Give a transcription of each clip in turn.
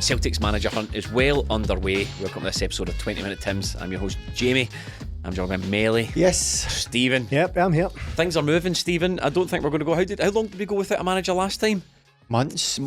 Celtic's manager hunt is well underway. Welcome to this episode of 20 Minute Tims. I'm your host, Jamie. I'm joined by Melly. Yes. Stephen. Yep, I'm here. Things are moving, Stephen. I don't think we're going to go. How long did we go without a manager last time? Months.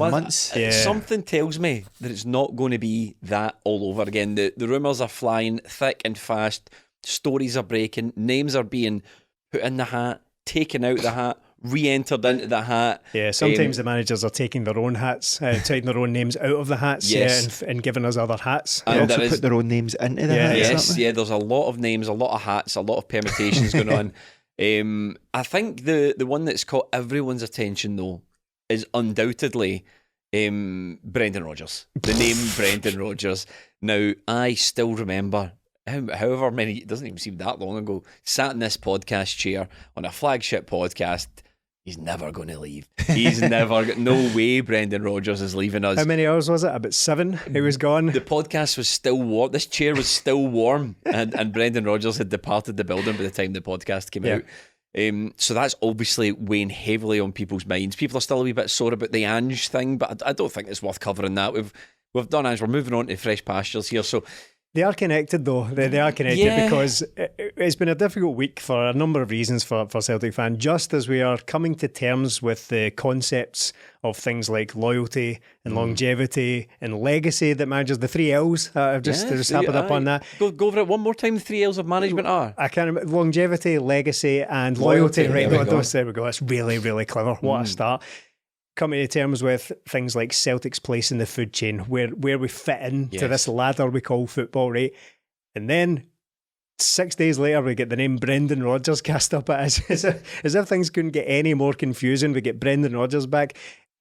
Yeah. Something tells me that it's not going to be that all over again. The rumours are flying thick and fast. Stories are breaking. Names are being put in the hat, taken out the hat, re-entered into the hat. Yeah, sometimes the managers are taking their own hats, taking their own names out of the hats, yes. and giving us other hats. They also put their own names into the hats. Yes, yeah, there's a lot of names, a lot of hats, a lot of permutations going on. I think the one that's caught everyone's attention, though, is undoubtedly Brendan Rodgers. The name Brendan Rodgers. Now, I still remember, however many, it doesn't even seem that long ago, sat in this podcast chair on a flagship podcast. He's never going to leave. He's never. No way Brendan Rodgers is leaving us. How many hours was it? About 7? He was gone. The podcast was still warm. This chair was still warm, and Brendan Rodgers had departed the building by the time the podcast came out. So that's obviously weighing heavily on people's minds. People are still a wee bit sore about the Ange thing, but I don't think it's worth covering that. We've done Ange. We're moving on to fresh pastures here. So. They are connected, though. They are connected because it's been a difficult week for a number of reasons for Celtic fans. Just as we are coming to terms with the concepts of things like loyalty and longevity and legacy that managers, the 3 L's, I've just happened up on that. Go over it one more time. The 3 L's of management are? I can't remember. Longevity, legacy and loyalty. Right, there we go. That's really, really clever. What a start. Coming to terms with things like Celtic's place in the food chain, where we fit into this ladder we call football, right? And then 6 days later, we get the name Brendan Rodgers cast up at us. As if things couldn't get any more confusing. We get Brendan Rodgers back.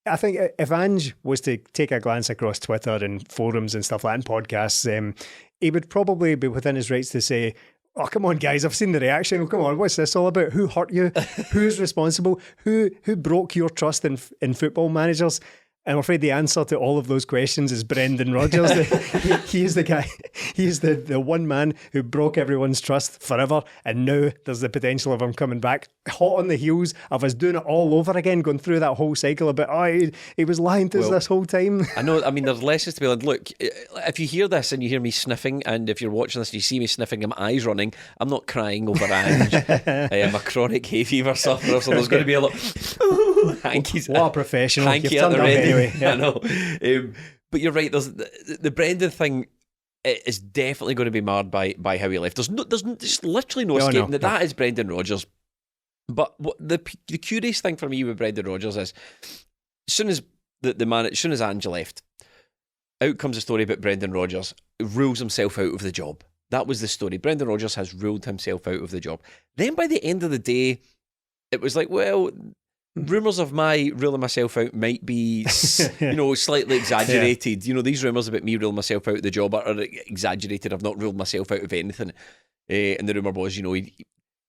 I think if Ange was to take a glance across Twitter and forums and stuff like that and podcasts, he would probably be within his rights to say, oh, come on, guys, I've seen the reaction. Come on, what's this all about? Who hurt you? Who's responsible? Who broke your trust in football managers? And I'm afraid the answer to all of those questions is Brendan Rodgers. He is the guy. He is the one man who broke everyone's trust forever. And now there's the potential of him coming back hot on the heels of us doing it all over again, going through that whole cycle about, he was lying to us this whole time. I know, I mean, there's lessons to be learned. Look, if you hear this and you hear me sniffing, and if you're watching this and you see me sniffing and my eyes running, I'm not crying over Ange. I am a chronic hay fever sufferer, so there's going to be a lot hankies. What a professional. Hanky at the ready. Anyway, yeah. I know. But you're right, there's the Brendan thing is definitely going to be marred by how he left. There's literally no escaping that. That is Brendan Rodgers. But what the curious thing for me with Brendan Rodgers is, as soon as as soon as Ange left, out comes a story about Brendan Rodgers rules himself out of the job. That was the story. Brendan Rodgers has ruled himself out of the job. Then by the end of the day, it was like, well, rumours of my ruling myself out might be, slightly exaggerated. Yeah. These rumours about me ruling myself out of the job are exaggerated. I've not ruled myself out of anything. And the rumour was,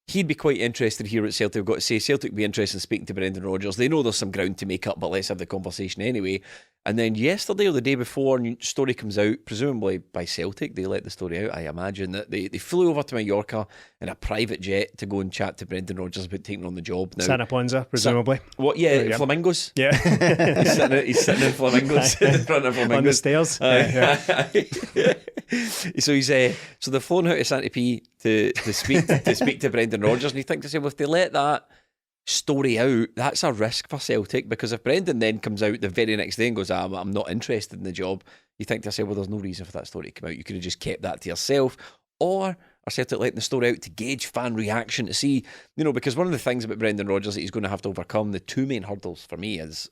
he'd be quite interested here at Celtic. I've got to say, Celtic would be interested in speaking to Brendan Rodgers. They know there's some ground to make up, but let's have the conversation anyway. And then yesterday or the day before, a story comes out, presumably by Celtic. They let the story out. I imagine that they flew over to Mallorca in a private jet to go and chat to Brendan Rodgers about taking on the job. Now, Santa Ponza, presumably. What? Yeah, Flamingos. Yeah. he's sitting in Flamingos in front of Flamingos. On the stairs. So he's so they've flown out to Santa P to speak to Brendan Rodgers, and you think to say, well, if they let that story out, that's a risk for Celtic, because if Brendan then comes out the very next day and goes, I'm not interested in the job, you think to yourself, well, there's no reason for that story to come out. You could have just kept that to yourself. Or are Celtic letting the story out to gauge fan reaction, to see, because one of the things about Brendan Rodgers that he's going to have to overcome, the two main hurdles for me is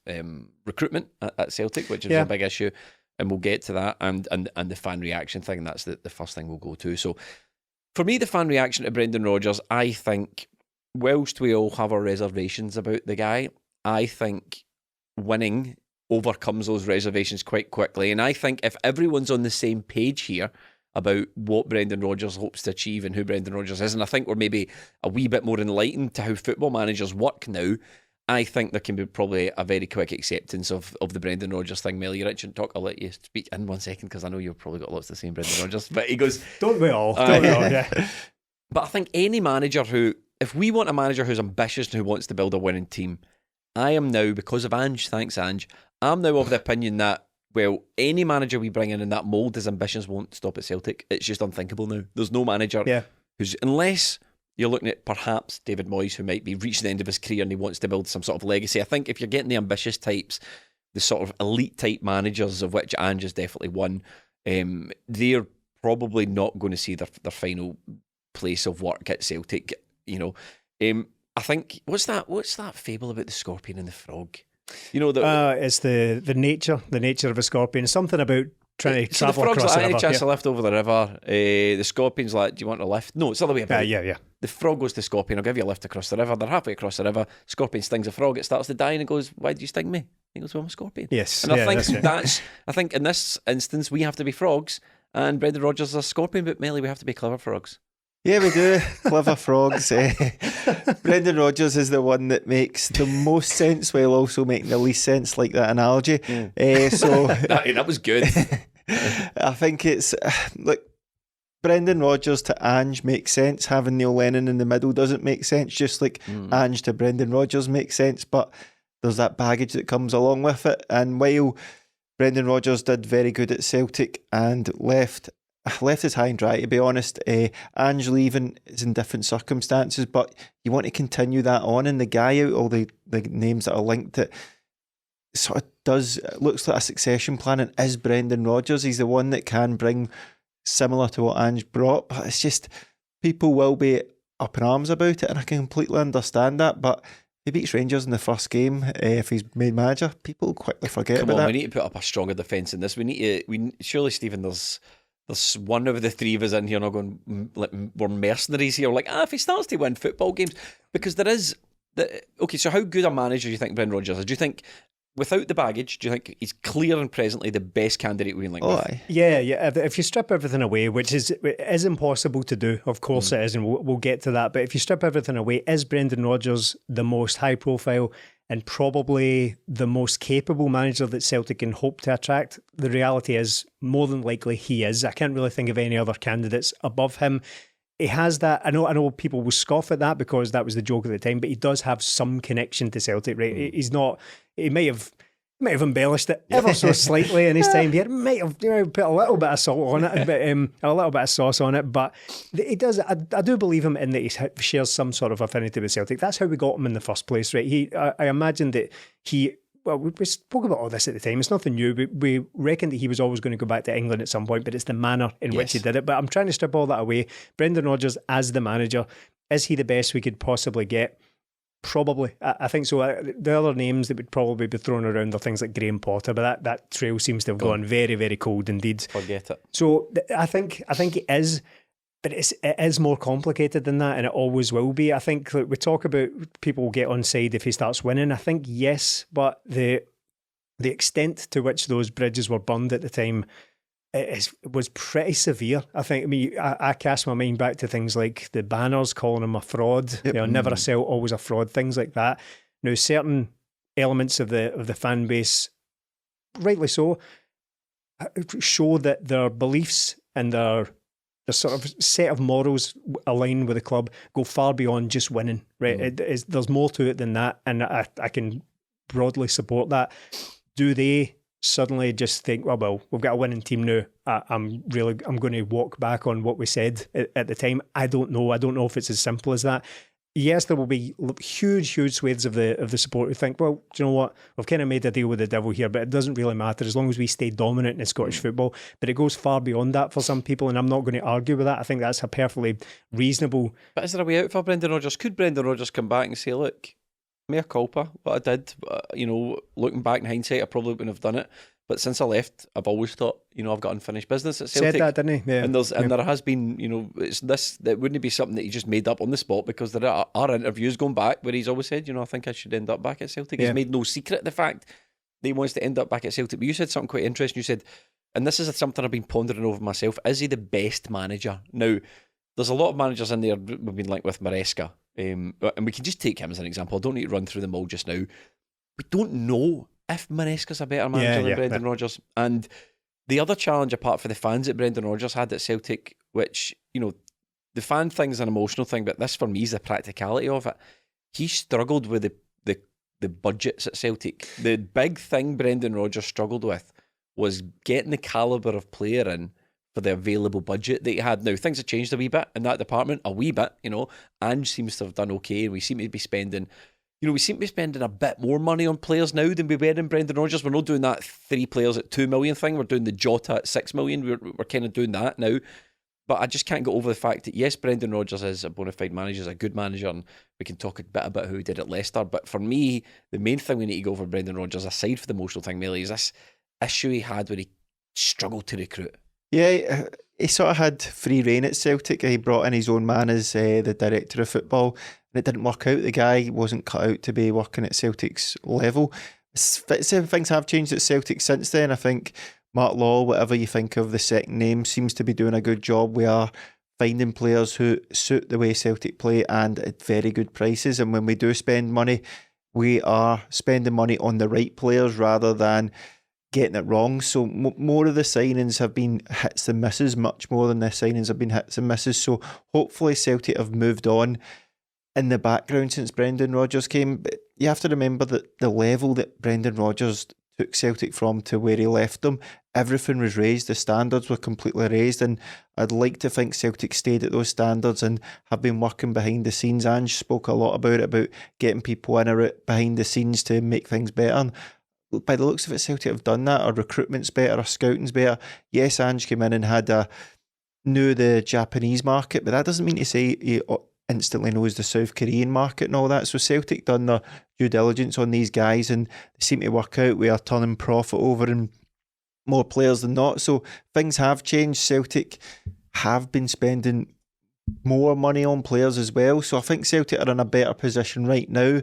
recruitment at Celtic, which is a big issue, and we'll get to that, and the fan reaction thing, and that's the first thing we'll go to. So for me, the fan reaction to Brendan Rodgers, I think, whilst we all have our reservations about the guy, I think winning overcomes those reservations quite quickly. And I think if everyone's on the same page here about what Brendan Rodgers hopes to achieve and who Brendan Rodgers is, and I think we're maybe a wee bit more enlightened to how football managers work now, I think there can be probably a very quick acceptance of the Brendan Rodgers thing. Mel, you're itching to talk. I'll let you speak in 1 second, because I know you've probably got lots to say in Brendan Rodgers. But he goes, Don't we all? Yeah. But I think any manager who, if we want a manager who's ambitious and who wants to build a winning team, I am now, because of Ange, thanks Ange, I'm now of the opinion that well, any manager we bring in that mould, his ambitions won't stop at Celtic. It's just unthinkable now. There's no manager who's, unless you're looking at perhaps David Moyes, who might be reaching the end of his career and he wants to build some sort of legacy. I think if you're getting the ambitious types, the sort of elite type managers, of which Ange is definitely one, they're probably not going to see their final place of work at Celtic. You know, I think what's that fable about the scorpion and the frog? You know, it's the nature of a scorpion. Something about trying to travel the frog's across like, the river. any chance to lift over the river. The scorpion's like, do you want a lift? No, it's the other way about. Yeah. The frog goes to the scorpion, I'll give you a lift across the river. They're halfway across the river. Scorpion stings a frog. It starts to die and it goes, why did you sting me? He goes, well, I'm a scorpion. Yes. And I think I think in this instance we have to be frogs and Brendan Rodgers is a scorpion, but mainly we have to be clever frogs. Yeah, we do. Clever frogs. Brendan Rodgers is the one that makes the most sense while also making the least sense, like that analogy. So that was good. I think it's like Brendan Rodgers to Ange makes sense. Having Neil Lennon in the middle doesn't make sense. Just like Ange to Brendan Rodgers makes sense, but there's that baggage that comes along with it. And while Brendan Rodgers did very good at Celtic and left us high and dry, to be honest, Ange leaving is in different circumstances, but you want to continue that on, and the guy out, all the names that are linked, it sort of looks like a succession plan, and is Brendan Rodgers. He's the one that can bring similar to what Ange brought, but it's just people will be up in arms about it, and I can completely understand that. But he beats Rangers in the first game. If he's made manager, people quickly forget about that. We need to put up a stronger defence in this. Surely, Stephen, there's one of the three of us in here not going, like, we're mercenaries here. Like, if he starts to win football games, because there is okay. So how good a manager do you think Brendan Rodgers is? Do you think, without the baggage, do you think he's clear and presently the best candidate we can link with? Aye. Yeah. If you strip everything away, which is impossible to do, of course it is, and we'll get to that. But if you strip everything away, is Brendan Rodgers the most high profile and probably the most capable manager that Celtic can hope to attract? The reality is, more than likely he is. I can't really think of any other candidates above him. He has that. I know people will scoff at that because that was the joke at the time, but he does have some connection to Celtic, right? He's not. He may have embellished it ever so slightly in his time here. Might have put a little bit of salt on it, but a little bit of sauce on it. But he does. I do believe him in that he shares some sort of affinity with Celtic. That's how we got him in the first place, right? I imagine that he. Well, we spoke about all this at the time. It's nothing new. We reckoned that he was always going to go back to England at some point, but it's the manner in which he did it. But I'm trying to strip all that away. Brendan Rodgers as the manager, is he the best we could possibly get? Probably. I think so. The other names that would probably be thrown around are things like Graham Potter, but that trail seems to have gone very, very cold indeed. Forget it. So I think it is. But it is more complicated than that, and it always will be. I think we talk about people get on side if he starts winning. I think yes, but the extent to which those bridges were burned at the time was pretty severe. I think. I mean, I cast my mind back to things like the banners calling him a fraud. Yep. Never a Celt, always a fraud. Things like that. Now, certain elements of the fan base, rightly so, show that their beliefs and their sort of set of morals align with the club, go far beyond just winning, right? There's more to it than that, and I can broadly support that. Do they suddenly just think, well, we've got a winning team now, I'm going to walk back on what we said at the time? I don't know if it's as simple as that. Yes, there will be huge swathes of the support who think, well, do you know what? We've kind of made a deal with the devil here, but it doesn't really matter as long as we stay dominant in Scottish football. But it goes far beyond that for some people, and I'm not going to argue with that. I think that's a perfectly reasonable. But is there a way out for Brendan Rodgers? Could Brendan Rodgers come back and say, look, mea culpa, what I did, looking back in hindsight, I probably wouldn't have done it. But since I left, I've always thought, I've got unfinished business at Celtic. Said that, didn't he? Yeah. And there has been, it's this, that wouldn't be something that he just made up on the spot, because there are interviews going back where he's always said, I think I should end up back at Celtic. He's made no secret of the fact that he wants to end up back at Celtic. But you said something quite interesting. You said, and this is something I've been pondering over myself, is he the best manager? Now, there's a lot of managers in there we've been linked with MARESCA, and we can just take him as an example. I don't need to run through them all just now. We don't know if MARESCA's a better manager than Brendan Rodgers. And the other challenge, apart from the fans that Brendan Rodgers had at Celtic, which, the fan thing's an emotional thing, but this for me is the practicality of it. He struggled with the budgets at Celtic. The big thing Brendan Rodgers struggled with was getting the calibre of player in for the available budget that he had. Now, things have changed a wee bit in that department, a wee bit, Ange seems to have done okay, and we seem to be spending a bit more money on players now than we were in Brendan Rodgers. We're not doing that 3 players at 2 million thing. We're doing the Jota at 6 million. We're kind of doing that now. But I just can't get over the fact that, yes, Brendan Rodgers is a bona fide manager, is a good manager, and we can talk a bit about who he did at Leicester. But for me, the main thing we need to go over Brendan Rodgers, aside from the emotional thing, Melly, is this issue he had where he struggled to recruit. Yeah, he sort of had free rein at Celtic. He brought in his own man as the director of football, and it didn't work out. The guy wasn't cut out to be working at Celtic's level. Things have changed at Celtic since then. I think Mark Law, whatever you think of the second name, seems to be doing a good job. We are finding players who suit the way Celtic play and at very good prices. And when we do spend money, we are spending money on the right players rather than getting it wrong. So more of the signings have been hits and misses, much more than the signings have been hits and misses. So hopefully Celtic have moved on in the background since Brendan Rodgers came. But you have to remember that the level that Brendan Rodgers took Celtic from to where he left them, everything was raised, the standards were completely raised, and I'd like to think Celtic stayed at those standards and have been working behind the scenes. Ange spoke a lot about it, about getting people in or out behind the scenes to make things better. And by the looks of it, Celtic have done that. Our recruitment's better, our scouting's better. Yes, Ange came in and knew the Japanese market, but that doesn't mean to say he instantly knows the South Korean market and all that. So Celtic done their due diligence on these guys and they seem to work out. We are turning profit over in more players than not. So things have changed. Celtic have been spending more money on players as well. So I think Celtic are in a better position right now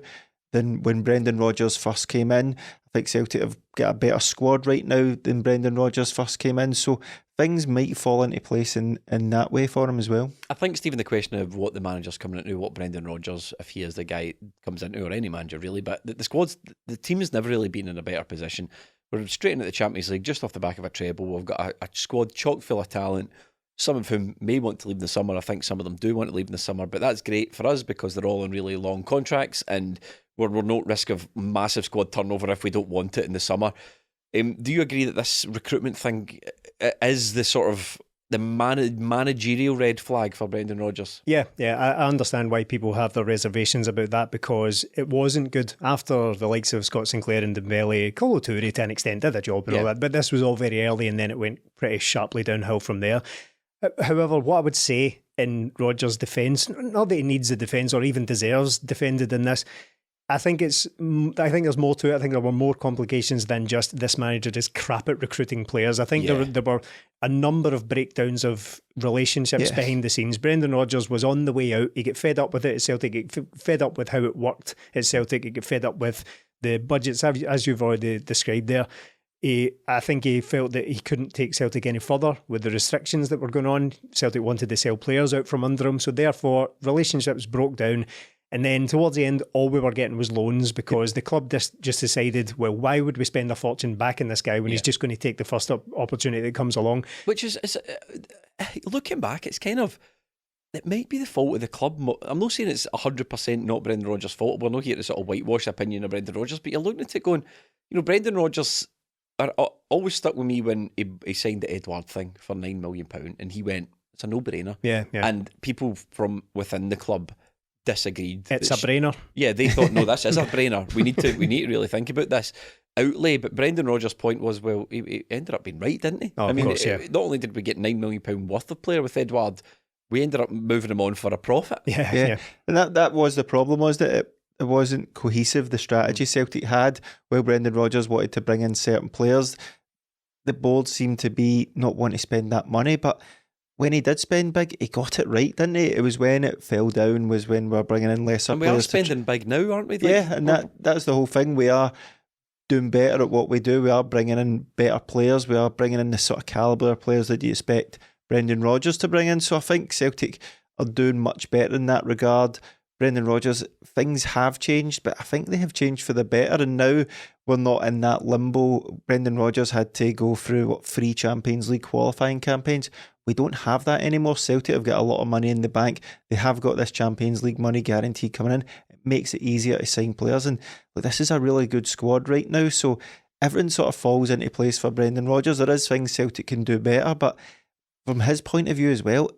than when Brendan Rodgers first came in. I think Celtic have got a better squad right now than Brendan Rodgers first came in. So things might fall into place in that way for him as well. I think, Stephen, the question of what the manager's coming into, what Brendan Rodgers, if he is the guy, comes into, or any manager really, but the squad's, the team has never really been in a better position. We're straight into the Champions League, just off the back of a treble. We've got a squad chock full of talent, some of whom may want to leave in the summer. I think some of them do want to leave in the summer, but that's great for us because they're all on really long contracts and we're no risk of massive squad turnover if we don't want it in the summer. Do you agree that this recruitment thing is the sort of the managerial red flag for Brendan Rodgers? Yeah, I understand why people have their reservations about that because it wasn't good after the likes of Scott Sinclair and Dembele. Kolo Toure to an extent did a job and all that, but this was all very early and then it went pretty sharply downhill from there. However, what I would say in Rodgers' defence, not that he needs the defence or even deserves defended in this, I think there's more to it. I think there were more complications than just this manager is crap at recruiting players. I think there were a number of breakdowns of relationships behind the scenes. Brendan Rodgers was on the way out. He got fed up with it at Celtic. He got fed up with how it worked at Celtic. He got fed up with the budgets, as you've already described there. I think he felt that he couldn't take Celtic any further with the restrictions that were going on. Celtic wanted to sell players out from under him. So therefore, relationships broke down. And then towards the end, all we were getting was loans because the club just decided, well, why would we spend a fortune backing this guy when he's just going to take the first opportunity that comes along? Which is looking back, it's kind of, it might be the fault of the club. I'm not saying it's 100% not Brendan Rodgers' fault. We're not here to sort of whitewash the opinion of Brendan Rodgers, but you're looking at it going, Brendan Rodgers always stuck with me when he signed the Edward thing for £9 million and he went, it's a no-brainer. Yeah. And people from within the club disagreed. It's a brainer. Yeah, they thought, no, this is a brainer. We need to really think about this outlay. But Brendan Rodgers' point was, well, he ended up being right, didn't he? Oh, of course, not only did we get £9 million worth of player with Edward, we ended up moving him on for a profit. Yeah. And that was the problem, was that it wasn't cohesive, the strategy Celtic had. While Brendan Rodgers wanted to bring in certain players, the board seemed to be not wanting to spend that money, but when he did spend big, he got it right, didn't he? It was when it fell down, was when we were bringing in lesser and we players. We are spending big now, aren't we? And that's the whole thing. We are doing better at what we do. We are bringing in better players. We are bringing in the sort of calibre of players that you expect Brendan Rodgers to bring in. So I think Celtic are doing much better in that regard. Brendan Rodgers, things have changed, but I think they have changed for the better. And now we're not in that limbo. Brendan Rodgers had to go through 3 Champions League qualifying campaigns. We don't have that anymore. Celtic have got a lot of money in the bank. They have got this Champions League money guaranteed coming in. It makes it easier to sign players. And look, this is a really good squad right now. So everything sort of falls into place for Brendan Rodgers. There is things Celtic can do better, but from his point of view as well,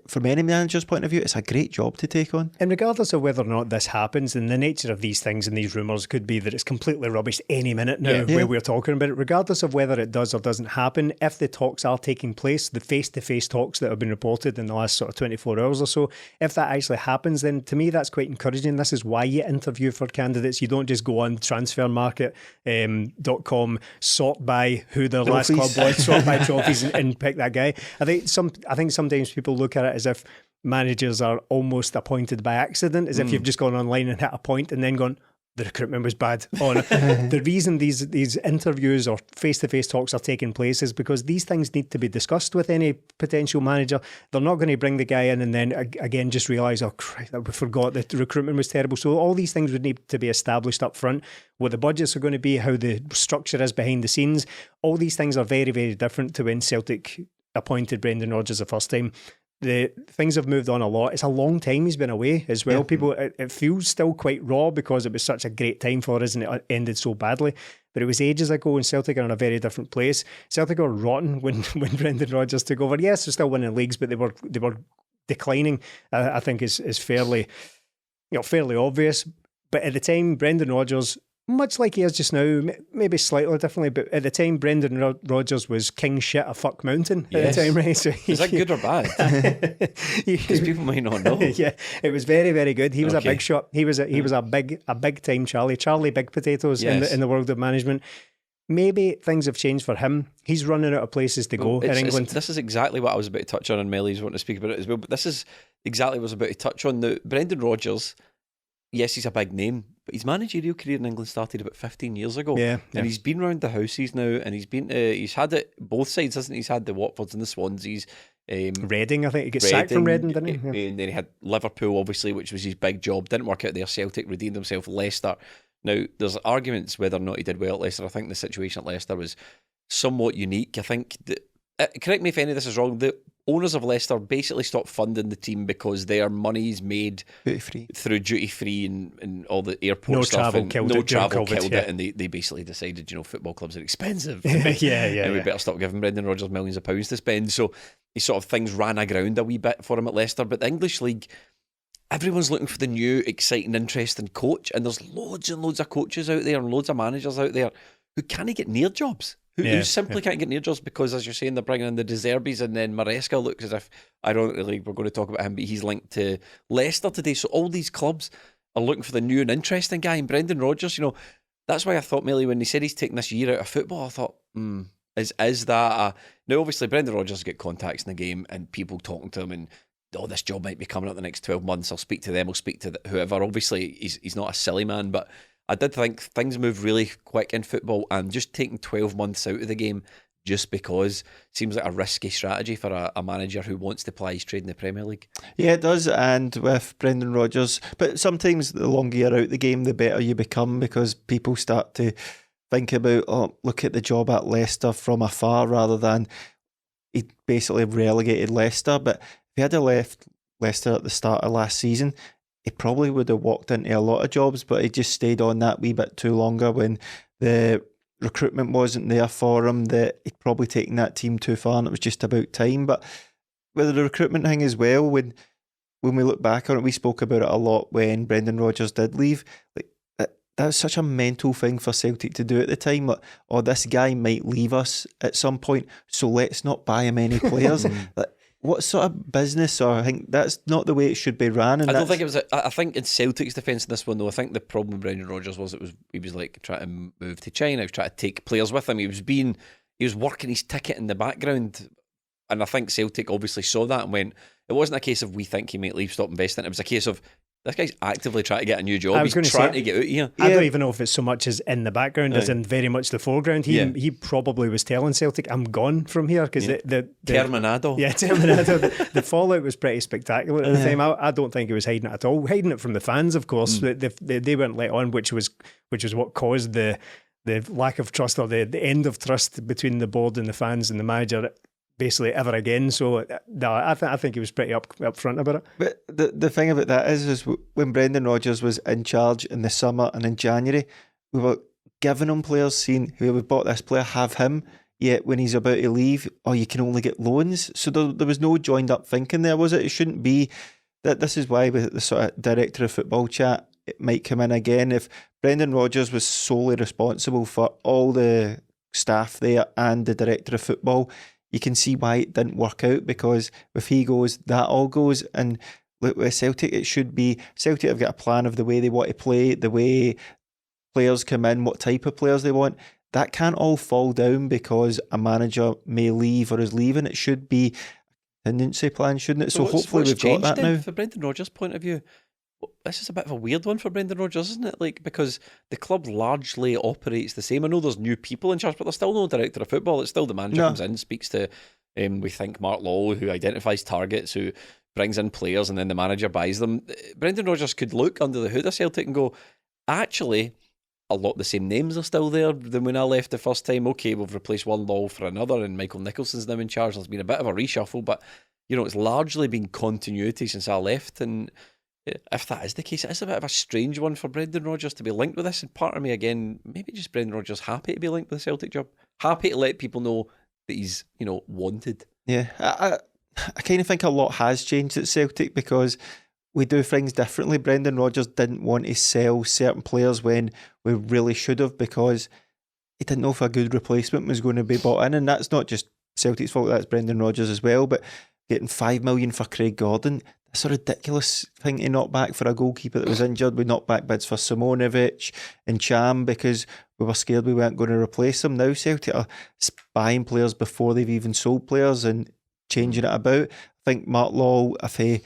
from any manager's point of view, it's a great job to take on. And regardless of whether or not this happens, and the nature of these things and these rumours could be that it's completely rubbish any minute now where we're talking about it, regardless of whether it does or doesn't happen, if the talks are taking place, the face-to-face talks that have been reported in the last sort of 24 hours or so, if that actually happens, then to me that's quite encouraging. This is why you interview for candidates. You don't just go on transfermarket.com, sort by who their last club was, sort by trophies and pick that guy. I think sometimes people look at it as if managers are almost appointed by accident, as if you've just gone online and hit a point and then gone, the recruitment was bad. The reason these interviews or face-to-face talks are taking place is because these things need to be discussed with any potential manager. They're not going to bring the guy in and then again just realise, oh Christ, we forgot that the recruitment was terrible. So all these things would need to be established up front, what the budgets are going to be, how the structure is behind the scenes. All these things are very, very different to when Celtic appointed Brendan Rodgers the first time. The things have moved on a lot. It's a long time he's been away as well. People, it feels still quite raw because it was such a great time for us and it ended so badly. But it was ages ago, and Celtic are in a very different place. Celtic were rotten when Brendan Rodgers took over. Yes, they're still winning leagues, but they were declining. I think is fairly obvious. But at the time, Brendan Rodgers, much like he is just now, maybe slightly differently, but at the time, Brendan Rodgers was king shit a fuck mountain at the time, right? So is that good or bad? Because people might not know. Yeah, it was very, very good. He was a big shot. He was a big time Charlie Big Potatoes in the world of management. Maybe things have changed for him. He's running out of places to go in England. This is exactly what I was about to touch on, and Melly's wanting to speak about it as well. But this is exactly what I was about to touch on. The Brendan Rodgers, yes, he's a big name, but his managerial career in England started about 15 years ago. Yeah. And he's been round the houses now, and he's had it both sides, hasn't he? He's had the Watfords and the Swanseas. Reading, I think he got sacked from Reading, didn't he? Yeah. And then he had Liverpool, obviously, which was his big job. Didn't work out there. Celtic redeemed himself. Leicester. Now, there's arguments whether or not he did well at Leicester. I think the situation at Leicester was somewhat unique. I think correct me if any of this is wrong, the owners of Leicester basically stopped funding the team because their money's made through duty free and all the airport stuff. Travel killed it, and they basically decided, football clubs are expensive. And we better stop giving Brendan Rodgers millions of pounds to spend. So he sort of things ran aground a wee bit for him at Leicester. But the English League, everyone's looking for the new, exciting, interesting coach, and there's loads and loads of coaches out there and loads of managers out there who can't get near jobs. Who simply can't get near jobs because, as you're saying, they're bringing in the De Zerbis, and then Maresca looks as if, ironically, we're going to talk about him, but he's linked to Leicester today. So all these clubs are looking for the new and interesting guy. And Brendan Rodgers, that's why I thought, Millie, when he said he's taking this year out of football, I thought, is that now obviously Brendan Rodgers get contacts in the game and people talking to him and, this job might be coming up the next 12 months. I'll speak to them, I'll speak to whoever. Obviously, he's not a silly man, but I did think things move really quick in football, and just taking 12 months out of the game just because seems like a risky strategy for a manager who wants to ply his trade in the Premier League. Yeah, it does, and with Brendan Rodgers. But sometimes the longer you're out the game, the better you become, because people start to think about, look at the job at Leicester from afar, rather than he basically relegated Leicester. But if he had left Leicester at the start of last season, he probably would have walked into a lot of jobs, but he just stayed on that wee bit too longer when the recruitment wasn't there for him, that he'd probably taken that team too far and it was just about time. But with the recruitment thing as well, when we look back on it, we spoke about it a lot when Brendan Rodgers did leave. Like that was such a mental thing for Celtic to do at the time. Like, this guy might leave us at some point, so let's not buy him any players. What sort of business? Or I think that's not the way it should be ran. And I don't think it was. I think in Celtic's defence in this one, though, I think the problem with Brendan Rodgers was he was like trying to move to China. He was trying to take players with him. He was working his ticket in the background, and I think Celtic obviously saw that and went. It wasn't a case of we think he might leave, stop investing. It was a case of this guy's actively trying to get a new job. He's trying to get out of here. I don't even know if it's so much as in the background as in very much the foreground. He probably was telling Celtic, I'm gone from here, because the Terminado. Yeah, Terminado. The fallout was pretty spectacular at the time. I don't think he was hiding it at all. Hiding it from the fans, of course. They weren't let on, which was what caused the lack of trust, or the end of trust between the board and the fans and the manager basically ever again. So no, I think he was pretty upfront about it. But the thing about that is when Brendan Rodgers was in charge in the summer and in January, we were giving him players, saying, "Who we've bought this player, have him." Yet when he's about to leave, you can only get loans. So there was no joined up thinking there, was it? It shouldn't be. That this is why with the sort of director of football chat, it might come in again. If Brendan Rodgers was solely responsible for all the staff there and the director of football, you can see why it didn't work out, because if he goes, that all goes. And look, with Celtic, it should be Celtic have got a plan of the way they want to play, the way players come in, what type of players they want. That can't all fall down because a manager may leave or is leaving. It should be a contingency plan, shouldn't it? So hopefully we've got that now. From Brendan Rodgers' point of view, this is a bit of a weird one for Brendan Rodgers, isn't it? Like, because the club largely operates the same. I know there's new people in charge, but there's still no director of football. It's still the manager comes in, speaks to, we think, Mark Lawley, who identifies targets, who brings in players, and then the manager buys them. Brendan Rodgers could look under the hood of Celtic and go, actually, a lot of the same names are still there than when I left the first time. Okay, we've replaced one Law for another, and Michael Nicholson's now in charge. There's been a bit of a reshuffle, but it's largely been continuity since I left. And if that is the case, it is a bit of a strange one for Brendan Rodgers to be linked with this. And part of me, again, maybe just Brendan Rodgers happy to be linked with the Celtic job, happy to let people know that he's wanted. Yeah, I kind of think a lot has changed at Celtic because we do things differently. Brendan Rodgers didn't want to sell certain players when we really should have, because he didn't know if a good replacement was going to be bought in. And that's not just Celtic's fault, that's Brendan Rodgers as well. But getting $5 million for Craig Gordon, that's a ridiculous thing to knock back for a goalkeeper that was injured. We knocked back bids for Simonovic and Cham because we were scared we weren't going to replace them. Now Celtic are buying players before they've even sold players and changing it about. I think Mark Law, if he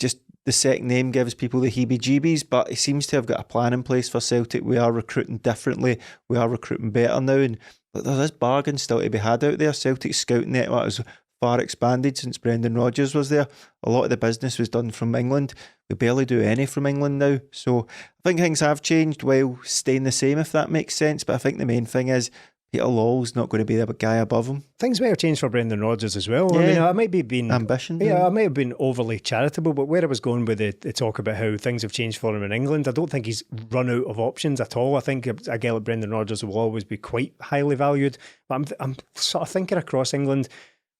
just the second name gives people the heebie-jeebies, but he seems to have got a plan in place for Celtic. We are recruiting differently. We are recruiting better now. And there's this bargain still to be had out there. Celtic's scouting network has far expanded since Brendan Rodgers was there. A lot of the business was done from England. We barely do any from England now. So I think things have changed while staying the same, if that makes sense. But I think the main thing is Peter Lawwell's not going to be the guy above him. Things might have changed for Brendan Rodgers as well. Yeah. I mean, I might be being ambition. Yeah, I may have been overly charitable, but where I was going with the talk about how things have changed for him in England, I don't think he's run out of options at all. I think a guy like Brendan Rodgers will always be quite highly valued. But I'm sort of thinking across England,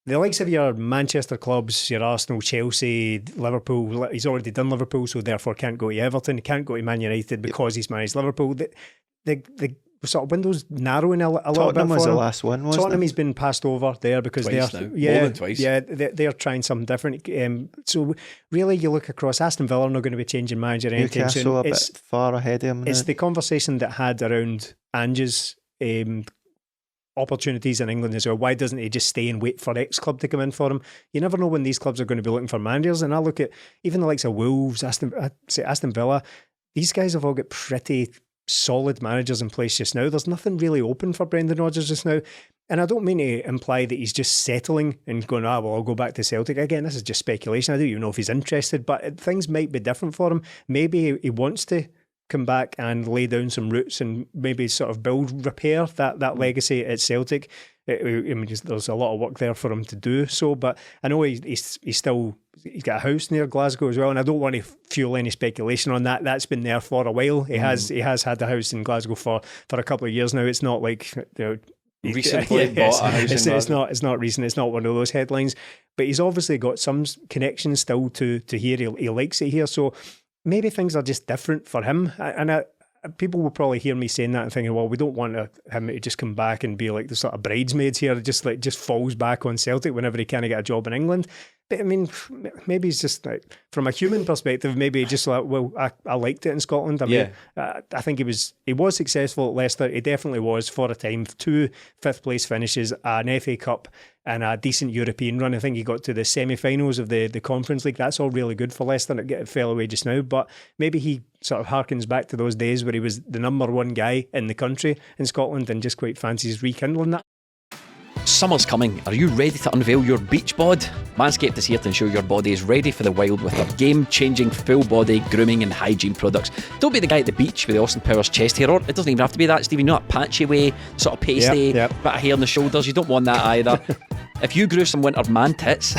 the likes of your Manchester clubs, your Arsenal, Chelsea, Liverpool. He's already done Liverpool, so therefore can't go to Everton. He can't go to Man United because he's managed Liverpool. The sort of window's narrowing a little bit. Tottenham was for the him. last one, wasn't Tottenham, it? he's been passed over there because twice they're now. More than twice. Yeah, they're trying something different. So really, you look across, Aston Villa are not going to be changing manager anytime soon. Newcastle a bit far ahead of him. It's the conversation that had around Ange's opportunities in England as well. Why doesn't he just stay and wait for X club to come in for him? You never know when these clubs are going to be looking for managers. And I look at even the likes of Wolves, Aston Villa. These guys have all got pretty solid managers in place just now. There's nothing really open for Brendan Rodgers just now. And I don't mean to imply that he's just settling and going, well, I'll go back to Celtic. Again, this is just speculation. I don't even know if he's interested, but things might be different for him. Maybe he wants to come back and lay down some roots and maybe sort of repair that legacy at Celtic. I mean, there's a lot of work there for him to do so, but I know he's got a house near Glasgow as well, and I don't want to fuel any speculation on that. That's been there for a while. He has had the house in Glasgow for a couple of years now. It's not like recently bought a house in Glasgow. It's not recent. It's not one of those headlines, but he's obviously got some connections still to here. He likes it here, so maybe things are just different for him. And people will probably hear me saying that and thinking, well, we don't want him to just come back and be like the sort of bridesmaids here, just falls back on Celtic whenever he can't get a job in England. But I mean, maybe he's just like, from a human perspective, maybe he just like, well, I liked it in Scotland. I mean, I think he was successful at Leicester. He definitely was for a time. 2 5th place finishes, an FA Cup and a decent European run. I think he got to the semi-finals of the Conference League. That's all really good for Leicester. It fell away just now, but maybe he sort of harkens back to those days where he was the number one guy in the country in Scotland and just quite fancies rekindling that. Summer's coming. Are you ready to unveil your beach bod? Manscaped is here to ensure your body is ready for the wild with their game-changing full body grooming and hygiene products. Don't be the guy at the beach with the Austin Powers chest hair, or it doesn't even have to be that, Stevie. You know, that patchy way, sort of pasty, bit of hair on the shoulders. You don't want that either. If you grew some winter man tits,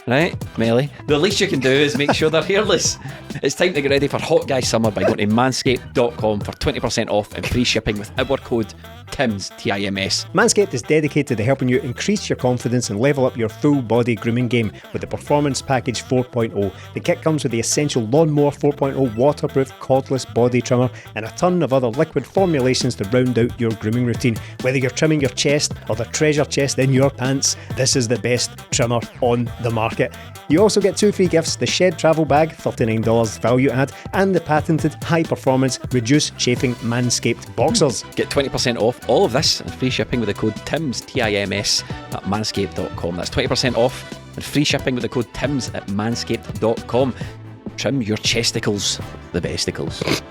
Right, Melly? The least you can do is make sure they're hairless. It's time to get ready for Hot Guy Summer by going to manscaped.com for 20% off and free shipping with our code TIMS, TIMS. Manscaped is dedicated to helping you increase your confidence and level up your full body grooming game with the Performance Package 4.0. The kit comes with the essential Lawnmower 4.0 waterproof cordless body trimmer and a ton of other liquid formulations to round out your grooming routine. Whether you're trimming your chest or the treasure chest in your pants, this is the best trimmer on the market. You also get 2 free gifts: the Shed Travel Bag, $39 value add, and the patented high-performance reduce chafing Manscaped Boxers. Get 20% off all of this and free shipping with the code TIMS, TIMS, at manscaped.com. That's 20% off and free shipping with the code TIMS at manscaped.com. Trim your chesticles, the besticles.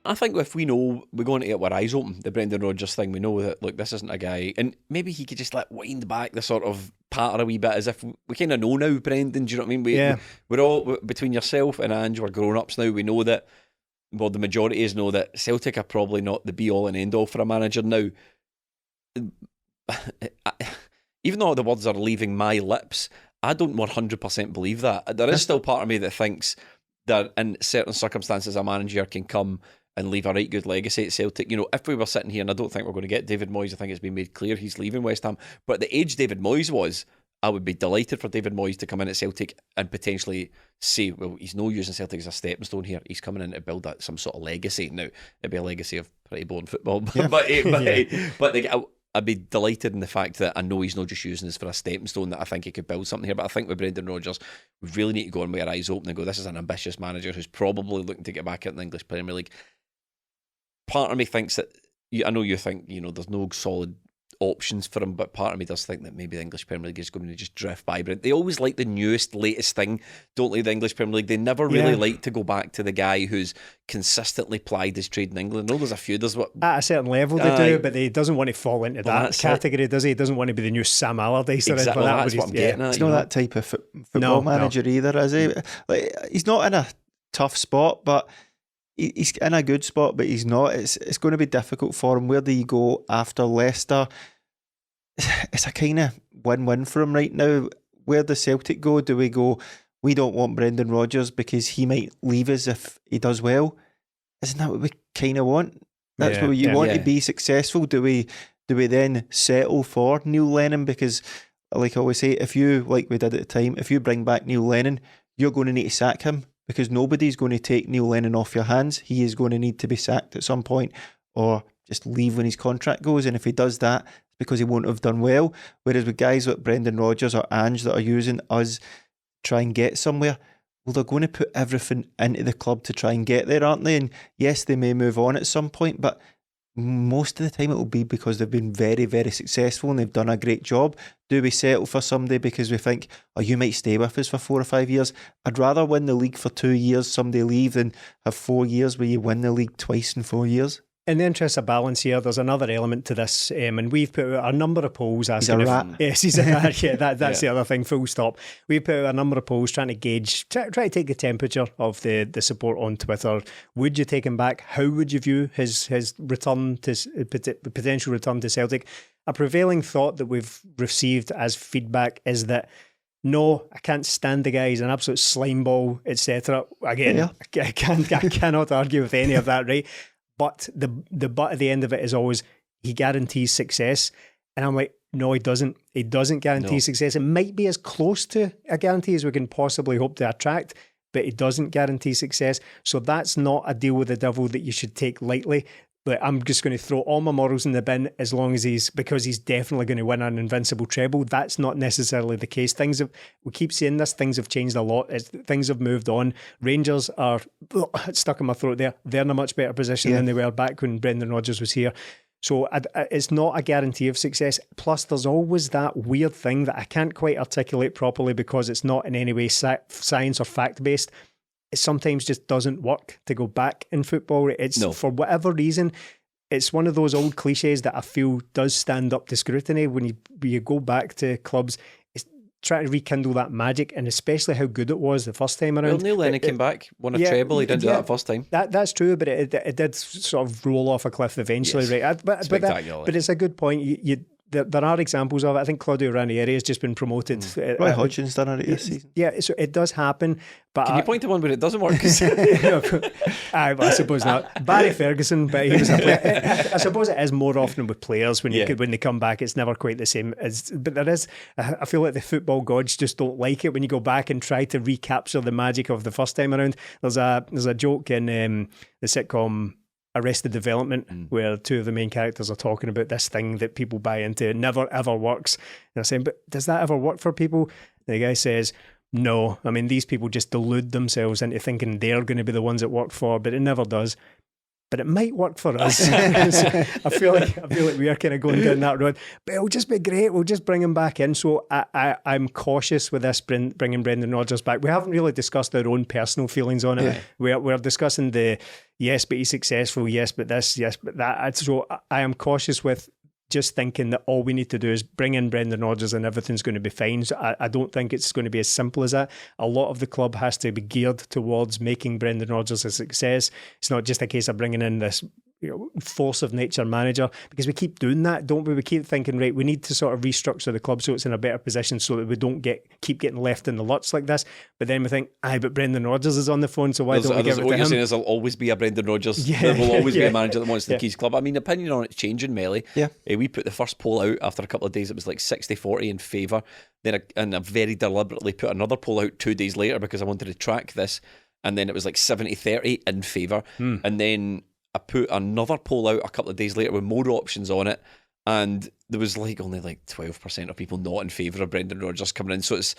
I think if we know we're going to get our eyes open, the Brendan Rodgers thing, we know that, look, this isn't a guy, and maybe he could just wind back the sort of patter a wee bit, as if we kind of know now, Brendan, do you know what I mean? We're all, between yourself and Ange, we're grown-ups now, we know that, well, the majority is know that Celtic are probably not the be-all and end-all for a manager now. Even though the words are leaving my lips, I don't 100% believe that. There is still part of me that thinks that in certain circumstances a manager can come and leave a right good legacy at Celtic. You know, if we were sitting here, and I don't think we're going to get David Moyes, I think it's been made clear he's leaving West Ham, but at the age David Moyes was, I would be delighted for David Moyes to come in at Celtic and potentially say, well, he's no using Celtic as a stepping stone here, he's coming in to build some sort of legacy. Now, it'd be a legacy of pretty boring football, but I'd be delighted in the fact that I know he's not just using this for a stepping stone, that I think he could build something here. But I think with Brendan Rodgers, we really need to go in with our eyes open and go, this is an ambitious manager who's probably looking to get back into the English Premier League. Part of me thinks that, I know you think, you know, there's no solid options for him, but part of me does think that maybe the English Premier League is going to just drift by. But they always like the newest, latest thing, don't they, the English Premier League? They never really like to go back to the guy who's consistently plied his trade in England. I know there's a few, there's what... At a certain level they do, but he doesn't want to fall into that category, does he? He doesn't want to be the new Sam Allardyce. Exactly, that's what I'm getting at. He's not that type of football manager either, is he? Like, he's not in a tough spot, but he's in a good spot, but he's not. It's going to be difficult for him. Where do you go after Leicester? It's a kind of win-win for him right now. Where does Celtic go? Do we go, we don't want Brendan Rodgers because he might leave us if he does well? Isn't that what we kind of want? That's what you want to be successful. Do we then settle for Neil Lennon? Because, like I always say, if you, like we did at the time, if you bring back Neil Lennon, you're going to need to sack him, because nobody's going to take Neil Lennon off your hands. He is going to need to be sacked at some point, or just leave when his contract goes. And if he does that, it's because he won't have done well. Whereas with guys like Brendan Rodgers or Ange that are using us to try and get somewhere, well, they're going to put everything into the club to try and get there, aren't they? And yes, they may move on at some point, but most of the time it will be because they've been very, very successful and they've done a great job. Do we settle for somebody because we think, oh, you might stay with us for 4 or 5 years? I'd rather win the league for 2 years, somebody leave, than have 4 years where you win the league twice in 4 years. In the interest of balance here, there's another element to this, and we've put out a number of polls asking he's a rat. Yes, he's a rat. Yeah, that's the other thing, full stop. We've put out a number of polls trying to gauge, try to take the temperature of the support on Twitter. Would you take him back? How would you view his return to potential return to Celtic? A prevailing thought that we've received as feedback is that, no, I can't stand the guy, he's an absolute slime ball, etc. Again, I cannot argue with any of that, right? But the but at the end of it is always, he guarantees success. And I'm like, no, he doesn't. He doesn't guarantee success. It might be as close to a guarantee as we can possibly hope to attract, but it doesn't guarantee success. So that's not a deal with the devil that you should take lightly. But I'm just going to throw all my morals in the bin as long as because he's definitely going to win an invincible treble. That's not necessarily the case. We keep saying this, things have changed a lot. Things have moved on. Rangers are stuck in my throat there. They're in a much better position than they were back when Brendan Rodgers was here. So it's not a guarantee of success. Plus, there's always that weird thing that I can't quite articulate properly because it's not in any way science or fact-based. It sometimes just doesn't work to go back in football. For whatever reason, it's one of those old cliches that I feel does stand up to scrutiny when you go back to clubs. It's trying to rekindle that magic, and especially how good it was the first time around. Well, Neil Lennon came back, won a treble. He didn't do that first time. That's true, but it did sort of roll off a cliff eventually, right? But it's a good point. there are examples of it. I think Claudio Ranieri has just been promoted. Roy Hodgson's done it this season. Yeah, so it does happen. But Can you point to one where it doesn't work? I suppose not. Barry Ferguson, but he was a player. I suppose it is more often with players when when they come back. It's never quite the same as. But there is. I feel like the football gods just don't like it when you go back and try to recapture the magic of the first time around. There's a joke in the sitcom Arrested Development where two of the main characters are talking about this thing that people buy into. It never ever works. And they're saying, but does that ever work for people? And the guy says, no. I mean, these people just delude themselves into thinking they're going to be the ones it worked for, but it never does. But it might work for us. So I feel like we are kind of going down that road. But it'll just be great. We'll just bring him back in. So I'm cautious with this bringing Brendan Rodgers back. We haven't really discussed our own personal feelings on it. Yeah. We're discussing the yes, but he's successful. Yes, but this. Yes, but that. So I am cautious with just thinking that all we need to do is bring in Brendan Rodgers and everything's going to be fine. So I don't think it's going to be as simple as that. A lot of the club has to be geared towards making Brendan Rodgers a success. It's not just a case of bringing in this force of nature manager, because we keep doing that, don't we? We keep thinking, right, we need to sort of restructure the club so it's in a better position so that we don't keep getting left in the lurch like this. But then we think, but Brendan Rodgers is on the phone, so why don't we give it to him? What you're saying is there'll always be a Brendan Rodgers. There will always be a manager that wants the keys club. I mean, opinion on it's changing, Melly. Yeah. We put the first poll out after a couple of days. It was like 60-40 in favour. Then I very deliberately put another poll out 2 days later because I wanted to track this. And then it was like 70-30 in favour. And then I put another poll out a couple of days later with more options on it, and there was like only like 12% of people not in favour of Brendan Rodgers coming in. So it's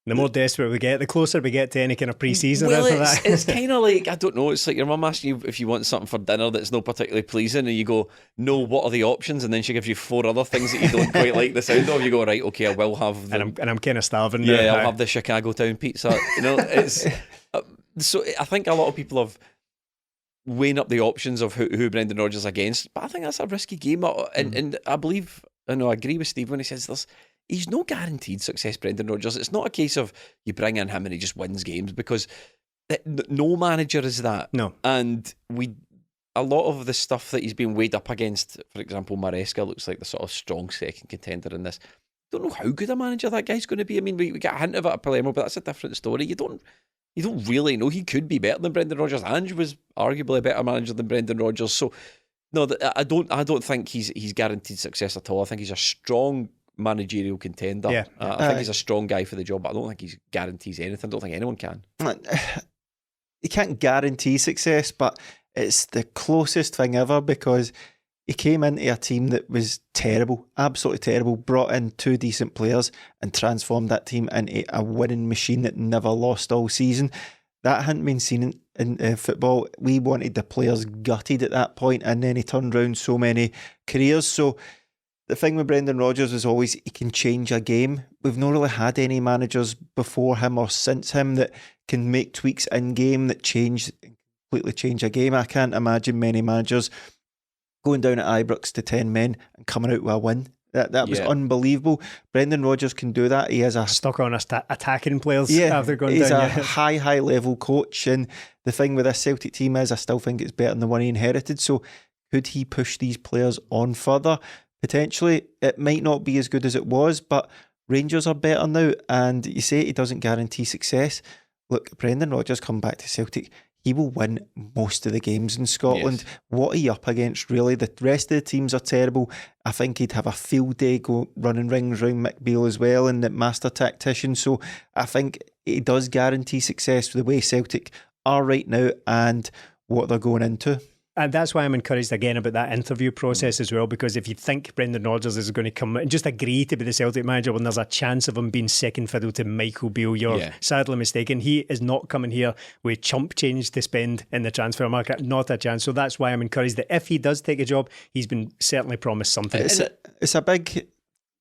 the more desperate we get, the closer we get to any kind of pre-season. Well, it's kind of like, I don't know, it's like your mum asking you if you want something for dinner that's not particularly pleasing, and you go, no, what are the options? And then she gives you 4 other things that you don't quite like the sound of. You go, right, okay, I will have them. And I'm kind of starving. Yeah, I'll have the Chicago Town pizza. You know, it's so I think a lot of people have weighing up the options of who Brendan Rodgers is against, but I think that's a risky game. And I agree with Steve when he says he's no guaranteed success, Brendan Rodgers. It's not a case of you bring in him and he just wins games, because no manager is that. No. And a lot of the stuff that he's been weighed up against, for example, Maresca looks like the sort of strong second contender in this. Don't know how good a manager that guy's going to be. I mean, we get a hint of it at Palermo, but that's a different story. You don't really know. He could be better than Brendan Rodgers. Ange was arguably a better manager than Brendan Rodgers. So no, I don't think he's guaranteed success at all. I think he's a strong managerial contender. Yeah. I think he's a strong guy for the job, but I don't think he guarantees anything. I don't think anyone can. He can't guarantee success, but it's the closest thing ever, because he came into a team that was terrible, absolutely terrible, brought in 2 decent players and transformed that team into a winning machine that never lost all season. That hadn't been seen in football. We wanted the players gutted at that point, and then he turned around so many careers. So the thing with Brendan Rodgers is always he can change a game. We've not really had any managers before him or since him that can make tweaks in game that completely change a game. I can't imagine many managers going down at Ibrox to 10 men and coming out with a win. That was unbelievable. Brendan Rodgers can do that. He has a stuck on attacking players. After going he's down. a high level coach, and the thing with this Celtic team is I still think it's better than the one he inherited. So could he push these players on further? Potentially. It might not be as good as it was, but Rangers are better now, and you say he doesn't guarantee success. Look, Brendan Rodgers come back to Celtic, he will win most of the games in Scotland. Yes. What are you up against, really? The rest of the teams are terrible. I think he'd have a field day running rings around Mick Beale as well, and the master tactician. So I think he does guarantee success for the way Celtic are right now and what they're going into. And that's why I'm encouraged again about that interview process as well, because if you think Brendan Rodgers is going to come and just agree to be the Celtic manager when there's a chance of him being second fiddle to Michael Beale, you're sadly mistaken. He is not coming here with chump change to spend in the transfer market, not a chance. So that's why I'm encouraged that if he does take a job, he's been certainly promised something. It's a big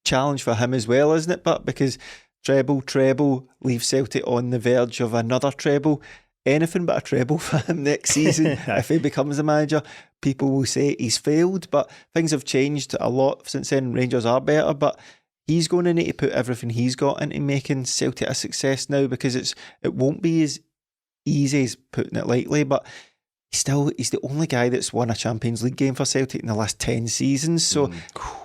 challenge for him as well, isn't it? But because treble, leave Celtic on the verge of another treble. Anything but a treble for him next season. If he becomes the manager, people will say he's failed, but things have changed a lot since then. Rangers are better, but he's going to need to put everything he's got into making Celtic a success now, because it won't be as easy as putting it lightly, but he's the only guy that's won a Champions League game for Celtic in the last 10 seasons. So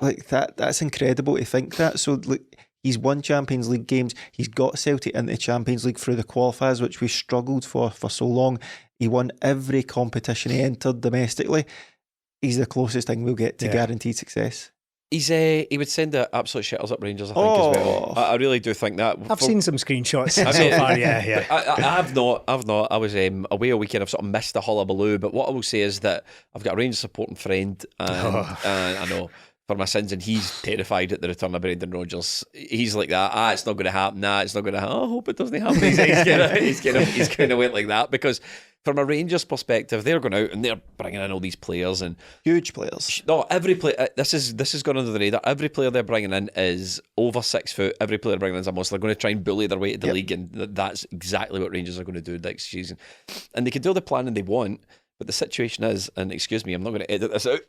like that's incredible to think that. So like, he's won Champions League games. He's got Celtic into the Champions League through the qualifiers, which we struggled for so long. He won every competition he entered domestically. He's the closest thing we'll get to guaranteed success. He would send the absolute shitters up Rangers, I think, as well. I really do think that. I've seen some screenshots so far, yeah. I have not. I was away a weekend. I've sort of missed the hullabaloo, but what I will say is that I've got a Rangers supporting friend, and I know for my sins, and he's terrified at the return of Brendan Rodgers. He's like that. It's not going to happen. It's not going to happen. I hope it doesn't happen. He's kind of went like that because from a Rangers perspective, they're going out and they're bringing in all these players and huge players. No, every player. This is gone under the radar. Every player they're bringing in is over 6 foot. Every player they're bringing in is a monster. They're going to try and bully their way to the league, and that's exactly what Rangers are going to do next season. And they can do the planning they want. But the situation is, and excuse me, I'm not going to edit this out.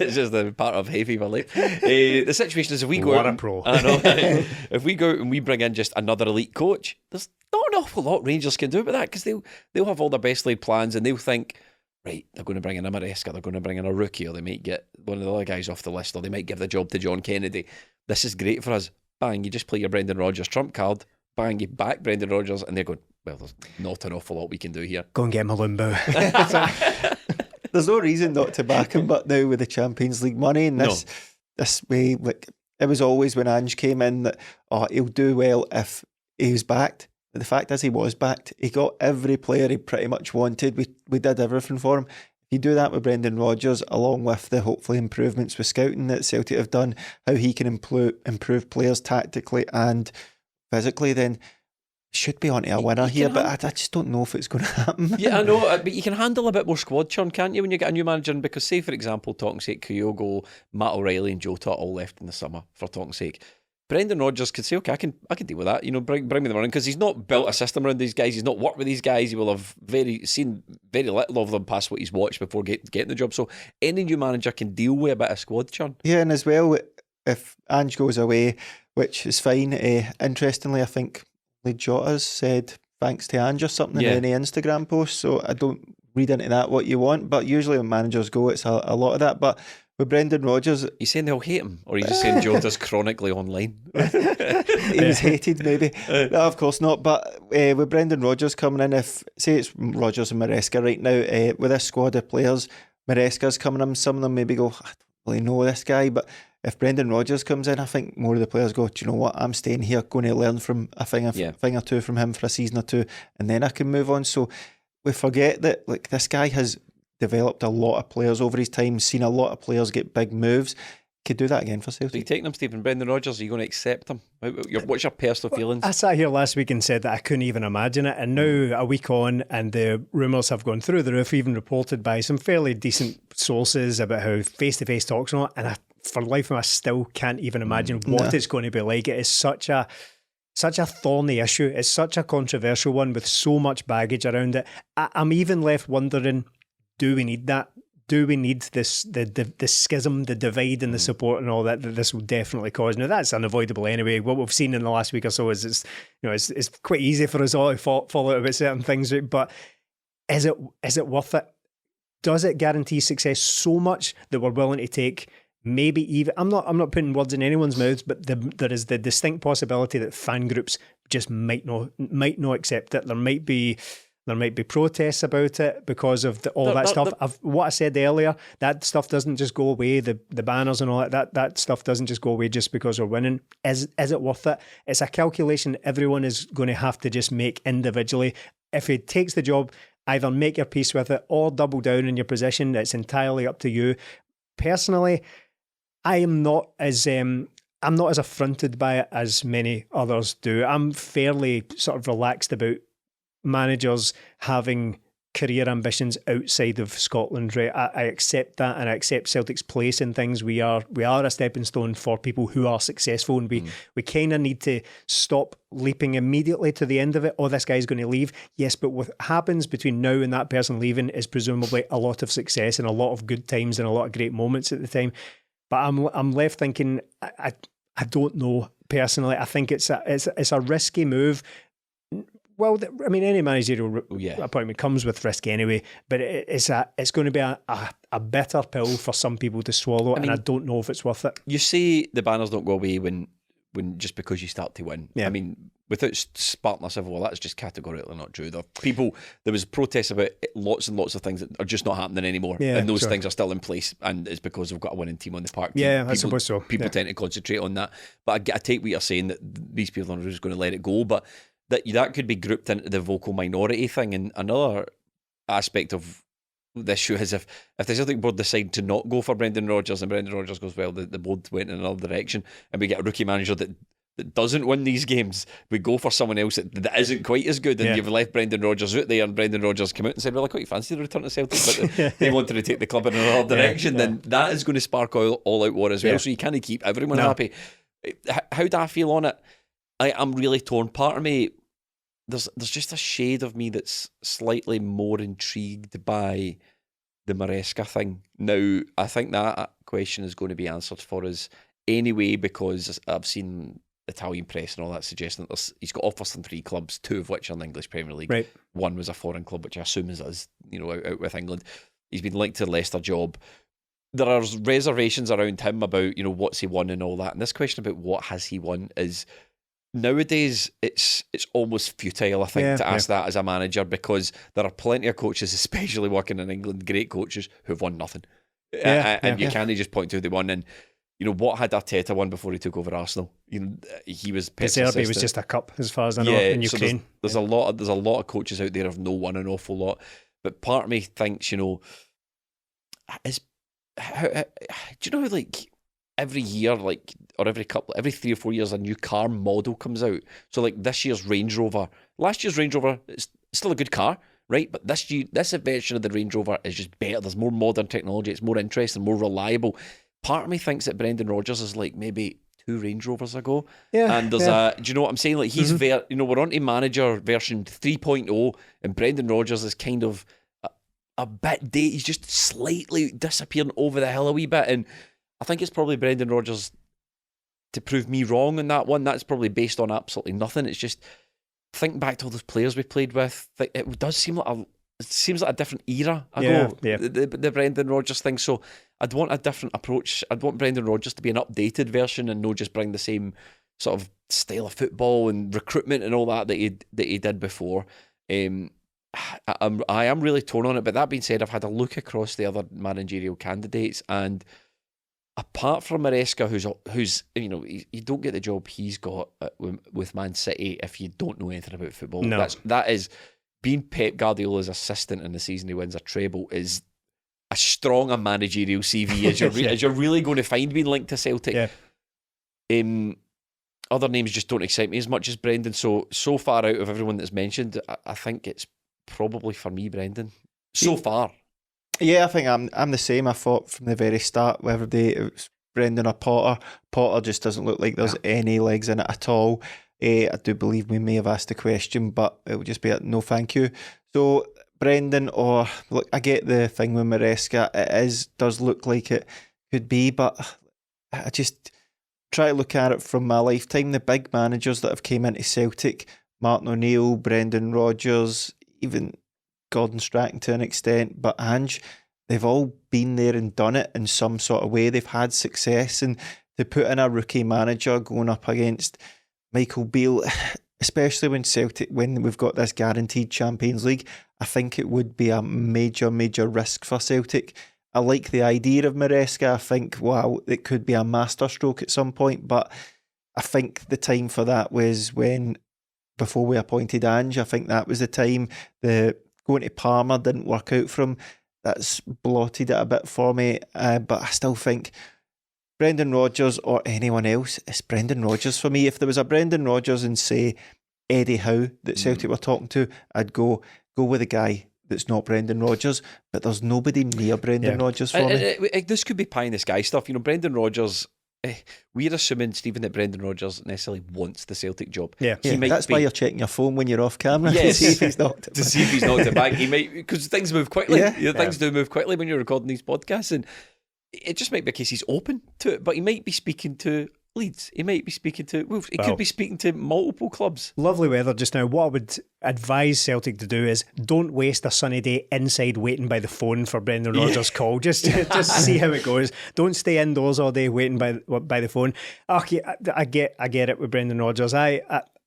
It's just the part of hay fever life. The situation is, if we go out, if we go out and we bring in just another elite coach, there's not an awful lot Rangers can do about that because they'll have all their best laid plans and they'll think, right, they're going to bring in a MARESCA, they're going to bring in a rookie, or they might get one of the other guys off the list, or they might give the job to John Kennedy. This is great for us. Bang, you just play your Brendan Rodgers trump card. Bang, you back Brendan Rodgers, and they're going, well, there's not an awful lot we can do here. Go and get Malumbo. There's no reason not to back him, but now with the Champions League money and this way, like it was always when Ange came in that he'll do well if he was backed. But the fact is, he was backed. He got every player he pretty much wanted. We did everything for him. If you do that with Brendan Rodgers, along with the hopefully improvements with scouting that Celtic have done, how he can improve players tactically and physically, then should be onto a winner here, but I just don't know if it's going to happen. Yeah, I know, but you can handle a bit more squad churn, can't you, when you get a new manager? Because say, for example, talking sake, Kyogo, Matt O'Reilly and Jota all left in the summer, for talking sake. Brendan Rodgers could say, okay, I can deal with that. You know, bring me the running, because he's not built a system around these guys. He's not worked with these guys. He will have seen very little of them past what he's watched before getting the job. So any new manager can deal with a bit of squad churn. Yeah, and as well, if Ange goes away, which is fine. Interestingly, I think Jota's said thanks to Ange or something in any Instagram post, so I don't read into that what you want, but usually when managers go, it's a lot of that. But with Brendan Rodgers, you saying they'll hate him, or are you just saying Jota's chronically online? He was hated, maybe. No, of course not. But with Brendan Rodgers coming in, if say it's Rodgers and MARESCA right now, with this squad of players, MARESCA's coming in, some of them maybe go, I don't really know this guy, but if Brendan Rodgers comes in, I think more of the players go, do you know what, I'm staying here, going to learn from a thing or two from him for a season or two, and then I can move on. So we forget that like this guy has developed a lot of players over his time, seen a lot of players get big moves. Could do that again for Celtic. So you taking him, Stephen? Brendan Rodgers, are you going to accept him? What's your personal feelings? I sat here last week and said that I couldn't even imagine it, and now a week on and the rumours have gone through the roof, even reported by some fairly decent sources about how face-to-face talks and all, and for life of me, I still can't even imagine what it's going to be like. It is such a thorny issue. It's such a controversial one with so much baggage around it. I'm even left wondering, do we need that? Do we need this the schism, the divide and the support and all that this will definitely cause? Now that's unavoidable anyway. What we've seen in the last week or so is it's quite easy for us all to fall out about certain things, but is it worth it? Does it guarantee success so much that we're willing to take maybe even, I'm not putting words in anyone's mouths, but there is the distinct possibility that fan groups just might not accept it. There might be protests about it because of all that stuff. What I said earlier, that stuff doesn't just go away. The banners and all that stuff doesn't just go away just because we're winning. Is it worth it? It's a calculation everyone is going to have to just make individually. If he takes the job, either make your peace with it or double down in your position. It's entirely up to you. Personally, I'm not as affronted by it as many others do. I'm fairly sort of relaxed about managers having career ambitions outside of Scotland, right? I accept that, and I accept Celtic's place in things. We are a stepping stone for people who are successful, and we kind of need to stop leaping immediately to the end of it. Oh, this guy's going to leave. Yes, but what happens between now and that person leaving is presumably a lot of success and a lot of good times and a lot of great moments at the time. But I'm left thinking, I don't know personally. I think it's a risky move. Well, I mean, any managerial appointment comes with risk anyway, but it's going to be a bitter pill for some people to swallow, and I don't know if it's worth it. You say the banners don't go away when just because you start to win. Yeah. I mean, without sparking a civil war, that's just categorically not true. There was protests about lots and lots of things that are just not happening anymore, and those things are still in place, and it's because we've got a winning team on the park. I suppose so. People tend to concentrate on that, but I take what you're saying, that these people are just going to let it go, but that could be grouped into the vocal minority thing. And another aspect of this issue is if the Celtic board decide to not go for Brendan Rodgers, and Brendan Rodgers goes, well, the board went in another direction, and we get a rookie manager that doesn't win these games, we go for someone else that isn't quite as good, and you've left Brendan Rodgers out there, and Brendan Rodgers came out and said, well, I quite fancy the return to Celtic, but they wanted to take the club in another direction, then that is going to spark all out war as well. So you can't keep everyone happy. How do I feel on it? I'm really torn. Part of me, there's just a shade of me that's slightly more intrigued by the MARESCA thing. Now, I think that question is going to be answered for us anyway, because I've seen Italian press and all that suggesting that he's got offers from 3 clubs, 2 of which are in the English Premier League. Right. One was a foreign club, which I assume is us, out with England. He's been linked to the Leicester job. There are reservations around him about, what's he won and all that. And this question about what has he won is, nowadays, it's almost futile, I think, to ask that as a manager, because there are plenty of coaches, especially working in England, great coaches who've won nothing. You can't just point to who they won. And what had Arteta won before he took over Arsenal? He was De Zerbi was just a cup, as far as I know, in Ukraine. So there's a lot of coaches out there who've no won an awful lot. But part of me thinks, do you know, like, every year, or every 3 or 4 years, a new car model comes out. So, like, this year's Range Rover, last year's Range Rover, it's still a good car, right? But this version of the Range Rover is just better. There's more modern technology. It's more interesting, more reliable. Part of me thinks that Brendan Rodgers is like maybe 2 Range Rovers ago. Yeah. And there's do you know what I'm saying? Like, he's we're on to manager version 3.0, and Brendan Rodgers is kind of a bit dated. He's just slightly disappearing over the hill a wee bit, and I think it's probably Brendan Rodgers to prove me wrong on that one. That's probably based on absolutely nothing. It's just, think back to all those players we played with. It does seem like a different era ago, the Brendan Rodgers thing. So I'd want a different approach. I'd want Brendan Rodgers to be an updated version and not just bring the same sort of style of football and recruitment and all that he did before. I am really torn on it. But that being said, I've had a look across the other managerial candidates, and apart from MARESCA, who's you don't get the job he's got with Man City if you don't know anything about football. No. That is being Pep Guardiola's assistant in the season he wins a treble is as strong a managerial CV as you're really going to find being linked to Celtic. Yeah. Other names just don't excite me as much as Brendan. So far out of everyone that's mentioned, I think it's probably for me, Brendan. So far. Yeah, I think I'm the same. I thought from the very start, whether it was Brendan or Potter. Potter just doesn't look like there's any legs in it at all. I do believe we may have asked the question, but it would just be a no thank you. So Brendan, or look, I get the thing with MARESCA. It does look like it could be, but I just try to look at it from my lifetime. The big managers that have came into Celtic, Martin O'Neill, Brendan Rodgers, even Gordon Strachan to an extent, but Ange, they've all been there and done it in some sort of way. They've had success, and to put in a rookie manager going up against Michael Beale, especially when we've got this guaranteed Champions League, I think it would be a major, major risk for Celtic. I like the idea of MARESCA. I think, wow, it could be a masterstroke at some point, but I think the time for that was before we appointed Ange. I think that was the time. Going to Parma didn't work out for him. That's blotted it a bit for me. But I still think Brendan Rodgers or anyone else, it's Brendan Rodgers for me. If there was a Brendan Rodgers and, say, Eddie Howe that Celtic were talking to, I'd go with a guy that's not Brendan Rodgers. But there's nobody near Brendan Rodgers for me. This could be pie in the sky stuff. Brendan Rodgers, we're assuming, Stephen, that Brendan Rodgers necessarily wants the Celtic job. Yeah, that's why you're checking your phone when you're off camera. Yes, to see if he's knocked it back. To see if he's knocked it back. He might, because things move quickly. Things do move quickly when you're recording these podcasts, and it just might be a case he's open to it, but he might be speaking to Leeds. He might be speaking to Wolves. He could be speaking to multiple clubs. Lovely weather just now. What I would advise Celtic to do is don't waste a sunny day inside waiting by the phone for Brendan Rodgers' call. Just see how it goes. Don't stay indoors all day waiting by the phone. Okay, I get it with Brendan Rodgers. I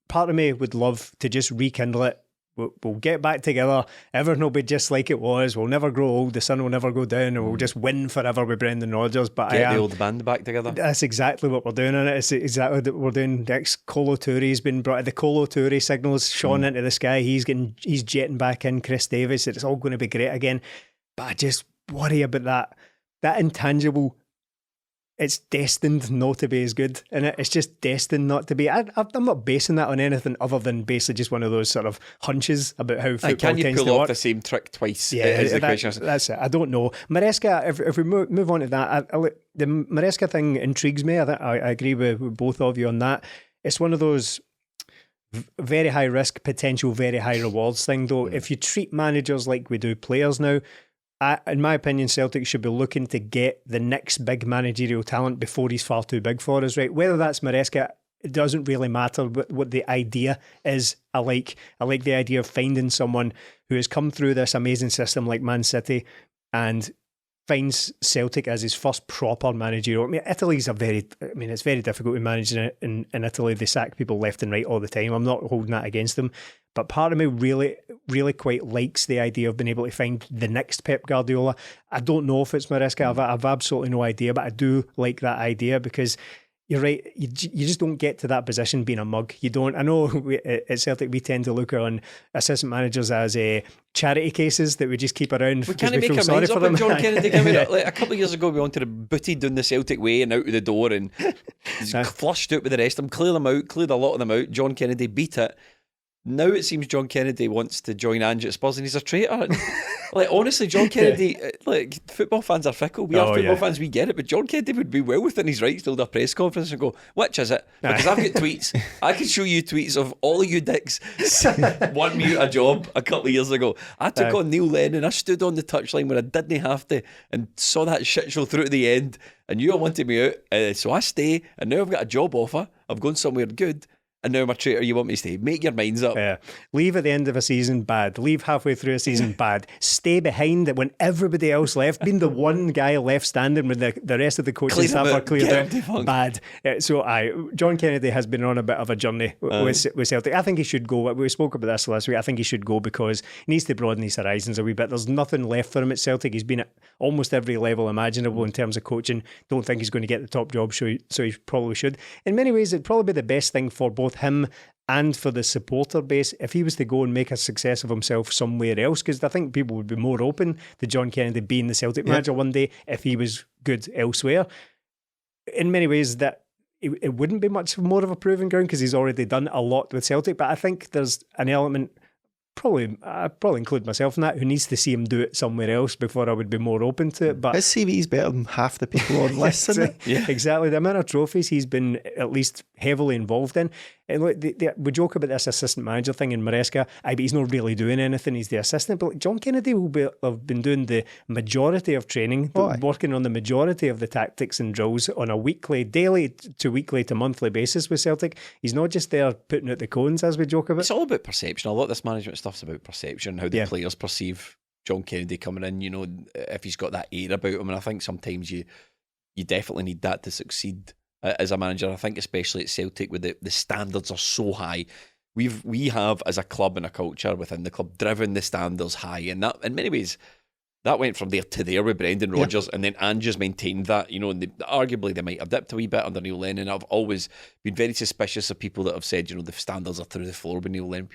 part of me would love to just rekindle it. We'll get back together. Everything will be just like it was. We'll never grow old. The sun will never go down, and we'll just win forever with Brendan Rodgers. But get the old band back together. That's exactly what we're doing, and it's exactly what we're doing. Next, Kolo Touré's been brought. The Kolo Touré signals shone into the sky. He's jetting back in. Chris Davis. It's all going to be great again. But I just worry about that intangible. It's destined not to be as good, and it's just destined not to be. I'm not basing that on anything other than basically just one of those sort of hunches about how football can you tends pull to off work. The same trick twice? Yeah, is the question. That's it. I don't know. Maresca, if we move on to that, the Maresca thing intrigues me. I agree with both of you on that. It's one of those very high risk, potential very high rewards thing, though. If you treat managers like we do players now, in my opinion, Celtic should be looking to get the next big managerial talent before he's far too big for us, right? Whether that's Maresca, it doesn't really matter what the idea is. I like the idea of finding someone who has come through this amazing system like Man City and finds Celtic as his first proper managerial. I mean, it's very difficult to manage in Italy. They sack people left and right all the time. I'm not holding that against them. But part of me really, really quite likes the idea of being able to find the next Pep Guardiola. I don't know if it's Maresca. I've absolutely no idea, but I do like that idea because you're right. You just don't get to that position being a mug. You don't. I know at Celtic we tend to look on assistant managers as charity cases that we just keep around because we feel sorry for them. John Kennedy came in, like a couple of years ago, we wanted to booty down the Celtic way and out of the door and flushed out with the rest of them, cleared a lot of them out. John Kennedy beat it. Now it seems John Kennedy wants to join Ange at Spurs and he's a traitor. Like, honestly, John Kennedy, like, football fans are fickle. We are football fans, we get it, but John Kennedy would be well within his rights to hold a press conference and go, which is it? Because I've got tweets. I can show you tweets of all of you dicks wanting me a job a couple of years ago. I took on Neil Lennon. I stood on the touchline when I didn't have to and saw that shit show through to the end and you all wanted me out. So I stay and now I've got a job offer. I've gone somewhere good. And now I'm a traitor, you want me to stay. Make your minds up. Yeah. Leave at the end of a season, bad. Leave halfway through a season, bad. Stay behind it when everybody else left. Being the one guy left standing when the rest of the coaching staff are cleared out, bad. John Kennedy has been on a bit of a journey with Celtic. I think he should go. We spoke about this last week. I think he should go because he needs to broaden his horizons a wee bit. There's nothing left for him at Celtic. He's been at almost every level imaginable in terms of coaching. Don't think he's going to get the top job, so he probably should. In many ways, it'd probably be the best thing for both him and for the supporter base if he was to go and make a success of himself somewhere else, because I think people would be more open to John Kennedy being the Celtic manager one day if he was good elsewhere. In many ways, that it wouldn't be much more of a proving ground because he's already done a lot with Celtic, but I think there's an element, I'd probably include myself in that, who needs to see him do it somewhere else before I would be more open to it. But his CV is better than half the people on lists, isn't it? Yeah, exactly. The amount of trophies he's been at least heavily involved in. And look, we joke about this assistant manager thing in Maresca. But he's not really doing anything. He's the assistant. But John Kennedy have been doing the majority of training, working on the majority of the tactics and drills on a daily to monthly basis with Celtic. He's not just there putting out the cones, as we joke about. It's all about perception. A lot of this management stuff's about perception, how the players perceive John Kennedy coming in, you know, if he's got that air about him. And I think sometimes you definitely need that to succeed as a manager. I think especially at Celtic, where the standards are so high. We have, as a club and a culture within the club, driven the standards high, and that in many ways that went from there to there with Brendan Rodgers, and then Ange has maintained that, you know, and arguably they might have dipped a wee bit under Neil Lennon. I've always been very suspicious of people that have said, you know, the standards are through the floor with Neil Lennon.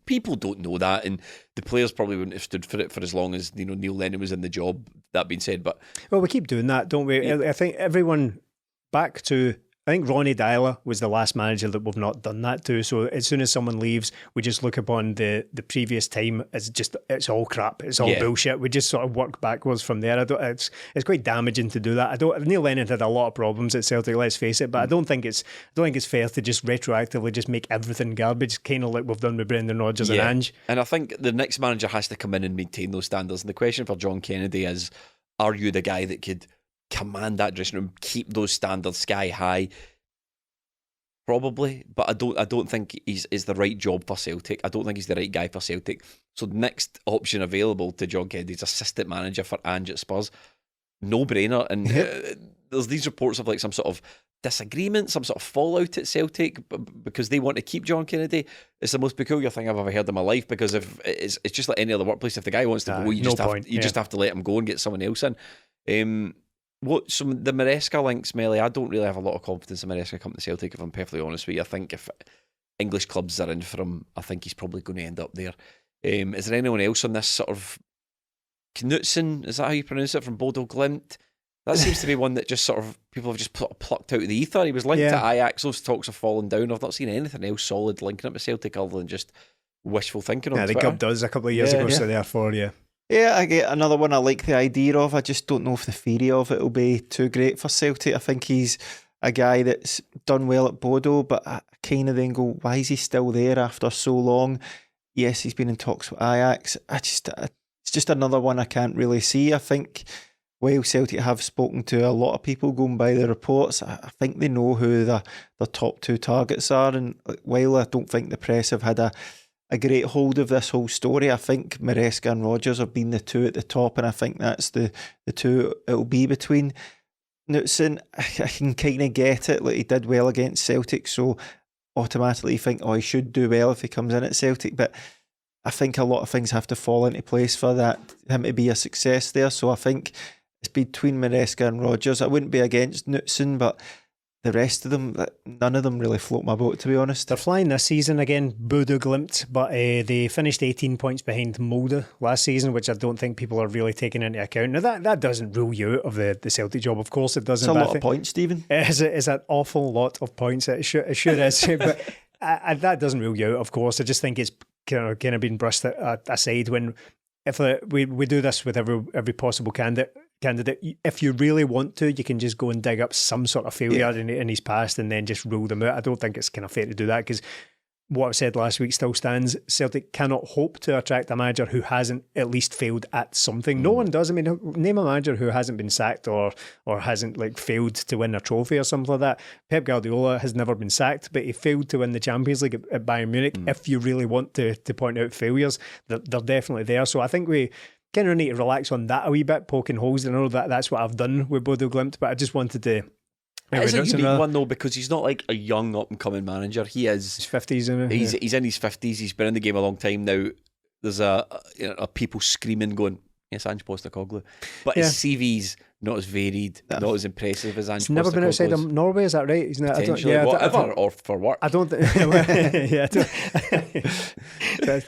People don't know that, and the players probably wouldn't have stood for it for as long as, you know, Neil Lennon was in the job. That being said, but we keep doing that, don't we? Yeah. I think everyone back to. I think Ronnie Dyler was the last manager that we've not done that to. So as soon as someone leaves, we just look upon the previous time as just, it's all crap. It's all bullshit. We just sort of work backwards from there. It's quite damaging to do that. Neil Lennon had a lot of problems at Celtic, let's face it, but I don't think it's fair to just retroactively just make everything garbage, kind of like we've done with Brendan Rodgers and Ange. And I think the next manager has to come in and maintain those standards. And the question for John Kennedy is, are you the guy that could command that dressing room, keep those standards sky high? probably, but I don't think he's is the right job for Celtic. I don't think he's the right guy for Celtic. So the next option available to John Kennedy is assistant manager for Ange at Spurs. No brainer. And there's these reports of like some sort of disagreement, some sort of fallout at Celtic because they want to keep John Kennedy. It's the most peculiar thing I've ever heard in my life, because if it's just like any other workplace. If the guy wants to go, you just have to let him go and get someone else in. The MARESCA links, Melly, I don't really have a lot of confidence in MARESCA coming to Celtic, if I'm perfectly honest with you. I think if English clubs are in for him, I think he's probably going to end up there. Is there anyone else on this sort of KNUTSEN, is that how you pronounce it, from Bodo Glimt? That seems to be one that just sort of people have just plucked out of the ether. He was linked to Ajax. Those talks have fallen down. I've not seen anything else solid linking up with Celtic other than just wishful thinking on Twitter. The Gub does a couple of years ago, so therefore, Yeah, I get another one I like the idea of. I just don't know if the theory of it will be too great for Celtic. I think he's a guy that's done well at Bodo, but I kind of then go, why is he still there after so long? Yes, he's been in talks with Ajax. It's just another one I can't really see. I think while Celtic have spoken to a lot of people going by the reports, I think they know who the top two targets are. And while I don't think the press have had a great hold of this whole story, I think MARESCA and Rodgers have been the two at the top, and I think that's the two it'll be between. KNUTSEN, I can kind of get it. Like, he did well against Celtic, so automatically you think, he should do well if he comes in at Celtic. But I think a lot of things have to fall into place for him to be a success there. So I think it's between MARESCA and Rodgers. I wouldn't be against KNUTSEN, but the rest of them, none of them really float my boat, to be honest. They're flying this season again, Bodo Glimt, but they finished 18 points behind Molde last season, which I don't think people are really taking into account. Now, that doesn't rule you out of the Celtic job. Of course it doesn't. It's a lot of points, Stephen. It's an awful lot of points. It sure is. But that doesn't rule you out, of course. I just think it's kind of been brushed aside when we do this with every possible candidate. If you really want to, you can just go and dig up some sort of failure in his past and then just rule them out. I don't think it's kind of fair to do that, because what I said last week still stands. Celtic cannot hope to attract a manager who hasn't at least failed at something. No one does. I mean, name a manager who hasn't been sacked or hasn't failed to win a trophy or something like that. Pep Guardiola has never been sacked, but he failed to win the Champions League at Bayern Munich. If you really want to point out failures, they're definitely there. So I think we kind of need to relax on that a wee bit, poking holes. I know that's what I've done with Bodo Glimt, but I just wanted to... It's a unique one though, because he's not like a young up and coming manager. He is. He's 50s, isn't he? He's in his 50s. He's been in the game a long time now. There's a people screaming, going, "Yes, Ange Postecoglou," but his CV's not as varied, not as impressive as Ange Postecoglou's. He's never been outside of Norway, is that right? He's not. Or for work. I don't.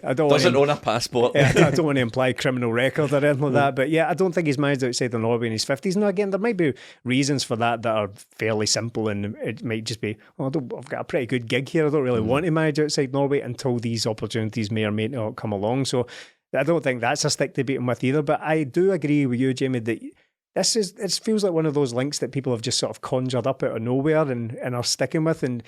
I don't. Doesn't own a passport. I don't want to imply criminal record or anything like that. But yeah, I don't think he's managed outside of Norway in his 50s. Now again, there might be reasons for that are fairly simple, and it might just be, I've got a pretty good gig here. I don't really want to manage outside Norway until these opportunities may or may not come along. So I don't think that's a stick to beat him with either. But I do agree with you, Jamie, that it feels like one of those links that people have just sort of conjured up out of nowhere and are sticking with. And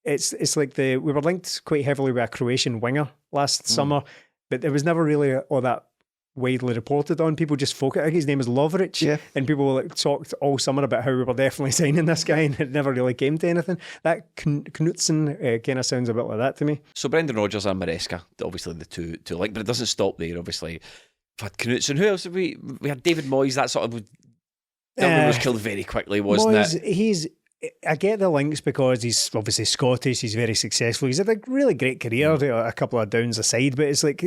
it's like we were linked quite heavily with a Croatian winger last summer, but it was never really all that widely reported on. People just focus. I think his name is Lovric, and people talked all summer about how we were definitely signing this guy, and it never really came to anything. That KNUTSEN kind of sounds a bit like that to me. So Brendan Rodgers and MARESCA, obviously the two link, but it doesn't stop there. Obviously, we've had KNUTSEN. Who else have we? We had David Moyes. That sort of was killed very quickly, wasn't it? I get the links because he's obviously Scottish, he's very successful, he's had a really great career, a couple of downs aside, but it's like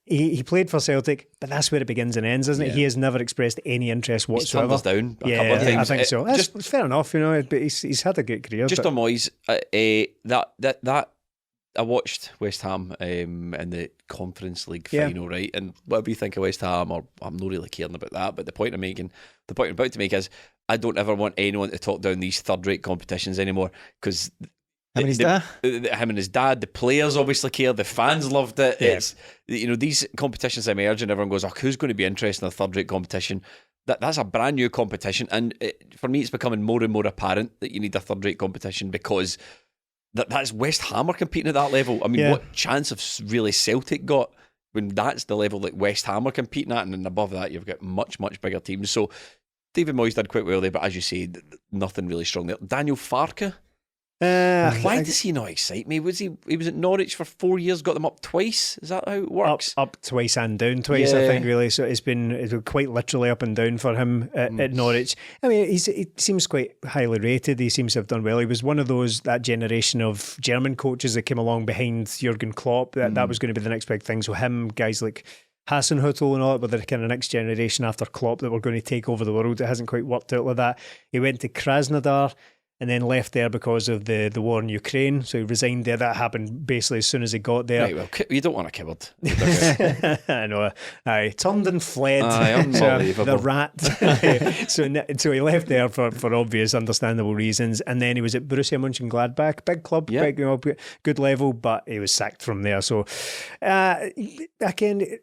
he played for Celtic, but that's where it begins and ends, isn't it? He has never expressed any interest whatsoever. He's turned us down a couple of times. I think so. That's fair enough, but he's had a good career. Just on Moyes, that I watched West Ham in the Conference League final, right? And whatever you think of West Ham, I'm not really caring about that. But the point I'm about to make is, I don't ever want anyone to talk down these third-rate competitions anymore, because him and his dad, the players obviously care, the fans loved it. It's these competitions emerge and everyone goes, who's going to be interested in a third-rate competition? That's a brand new competition, and for me, it's becoming more and more apparent that you need a third-rate competition, because that's West Ham are competing at that level. I mean, what chance have really Celtic got when that's the level that West Ham are competing at, and then above that, you've got much, much bigger teams. So David Moyes did quite well there, but as you say, nothing really strong there. Daniel Farke, Why does he not excite me? He was at Norwich for 4 years, got them up twice. Is that how it works? Up twice and down twice, I think, really. So it's been quite literally up and down for him at Norwich. I mean, he seems quite highly rated. He seems to have done well. He was one of that generation of German coaches that came along behind Jurgen Klopp. That was going to be the next big thing. So him, guys like Hasenhüttl and all that, but the kind of next generation after Klopp that were going to take over the world. It hasn't quite worked out like that. He went to Krasnodar and then left there because of the war in Ukraine. So he resigned there. That happened basically as soon as he got there. Right, well, you don't want a cupboard. I know. Aye, turned and fled. Unbelievable. The rat. So he left there for obvious, understandable reasons. And then he was at Borussia Mönchengladbach, big club, big, good level, but he was sacked from there. So again,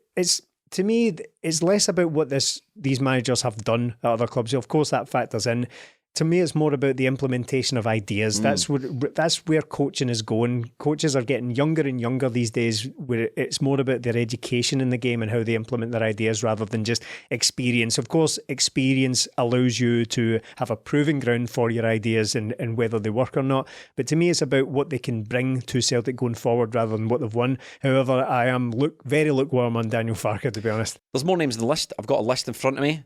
to me, it's less about what these managers have done at other clubs. Of course, that factors in. To me, it's more about the implementation of ideas. That's where coaching is going. Coaches are getting younger and younger these days, where it's more about their education in the game and how they implement their ideas rather than just experience. Of course, experience allows you to have a proving ground for your ideas and whether they work or not. But to me, it's about what they can bring to Celtic going forward rather than what they've won. However, I am very lukewarm on Daniel Farke, to be honest. There's more names in the list. I've got a list in front of me.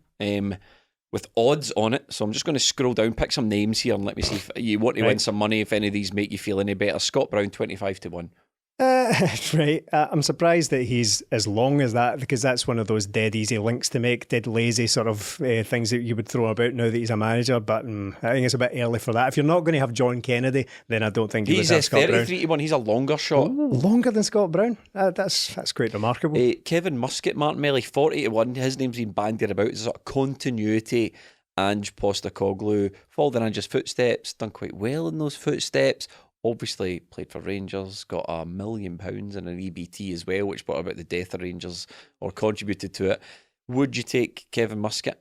With odds on it, so I'm just going to scroll down, pick some names here, and let me see if you want to win some money. If any of these make you feel any better, Scott Brown 25-1. Right, I'm surprised that he's as long as that, because that's one of those dead easy links to make, dead lazy sort of things that you would throw about now that he's a manager. But I think it's a bit early for that. If you're not going to have John Kennedy, then I don't think he's have Scott Brown. 33-1. He's a longer shot. Ooh, longer than Scott Brown. That's quite remarkable. Kevin Muscat, Martin Melly 40-1. His name's been bandied about. There's a sort of continuity. Ange Postecoglou followed in Ange's footsteps, done quite well in those footsteps. Obviously played for Rangers, got £1 million in an EBT as well, which brought about the death of Rangers or contributed to it. Would you take Kevin Muscat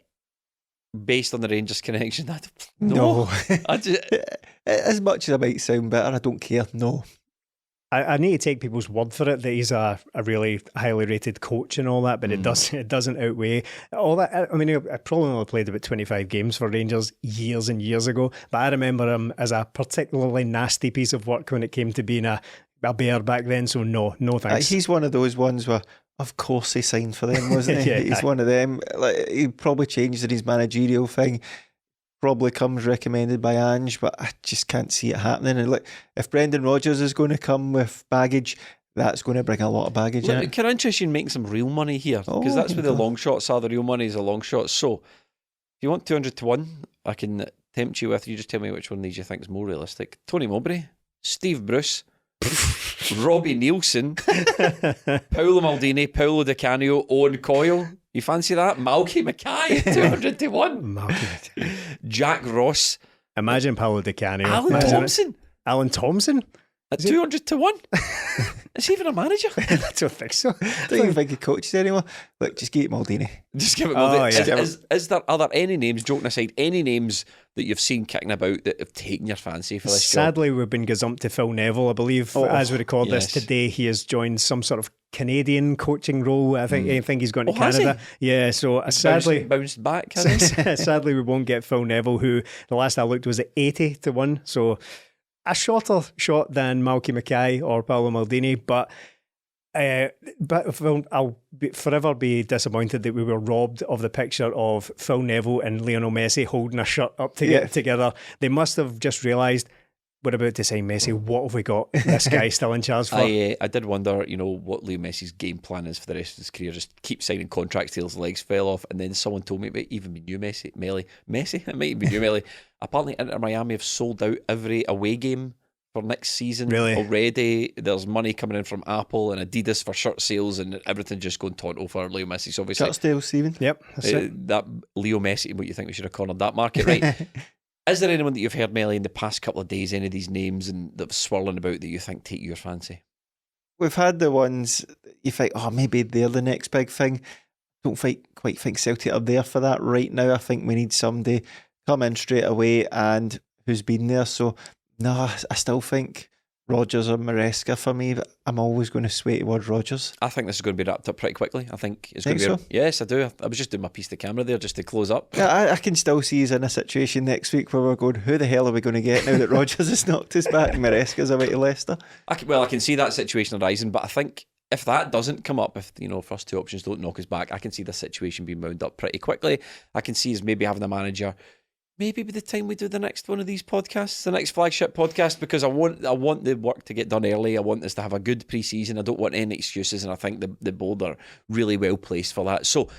based on the Rangers connection? No. As much as I might sound better, I don't care. No. I need to take people's word for it that he's a really highly rated coach and all that, but it doesn't outweigh all that. I mean, I probably only played about 25 games for Rangers years and years ago, but I remember him as a particularly nasty piece of work when it came to being a Bear back then. So no thanks. He's one of those ones where, of course, he signed for them, wasn't he? He's one of them. Like, he probably changed in his managerial thing. Probably comes recommended by Ange, but I just can't see it happening. And like, if Brendan Rodgers is going to come with baggage, that's going to bring a lot of baggage in. Can I interest you in making some real money here? Because that's where the long shots are. The real money is a long shot. So, if you want 200-1, I can tempt you with. You just tell me which one of these you think is more realistic. Tony Mowbray, Steve Bruce, Robbie Nielsen, Paolo Maldini, Paolo Di Canio, Owen Coyle. You fancy that? Malky Mackay, 200-1. Jack Ross. Imagine Paolo Di Canio. Alan Thompson at 200-1. Is he even a manager? I don't think so. Don't even think he coaches anymore. Look, just give it Maldini. Just give it Maldini. Are there any names, joking aside, any names that you've seen kicking about that have taken your fancy for this Sadly, we've been gazumped to Phil Neville. I believe as we record this today, he has joined some sort of Canadian coaching role. I think he's going to Canada. Yeah, so sadly bounced back. Sadly, we won't get Phil Neville, who the last I looked was at 80-1. So a shorter shot than Malky Mackay or Paolo Maldini, but I'll forever be disappointed that we were robbed of the picture of Phil Neville and Lionel Messi holding a shirt up together. They must have just realised, we're about to sign Messi. What have we got this guy still in charge for? I did wonder, what Leo Messi's game plan is for the rest of his career. Just keep signing contracts till his legs fell off. And then someone told me it might even be new Messi. It might even be new Melly. Apparently Inter Miami have sold out every away game for next season already. There's money coming in from Apple and Adidas for shirt sales, and everything just going tonto for Leo Messi. So obviously, shirt sales, Stephen. Yep, that's it. That Leo Messi. What you think we should have cornered that market, right? Is there anyone that you've heard, Melly, in the past couple of days, any of these names and that swirling about that you think take your fancy? We've had the ones you think, maybe they're the next big thing. Don't quite think Celtic are there for that right now. I think we need somebody come in straight away and who's been there. So no, I still think Rodgers or Maresca for me, but I'm always going to sway towards Rodgers. I think this is going to be wrapped up pretty quickly. I think it's going Think to be. so? Yes, I do. I was just doing my piece to camera there just to close up. Yeah, I can still see us in a situation next week where we're going, who the hell are we going to get now that Rodgers has knocked us back and Maresca's away to Leicester? I can see that situation arising, but I think if that doesn't come up, if first two options don't knock us back, I can see the situation being wound up pretty quickly. I can see us maybe having a manager. Maybe by the time we do the next one of these podcasts, the next flagship podcast, because I want the work to get done early. I want us to have a good pre-season. I don't want any excuses, and I think the board are really well placed for that. So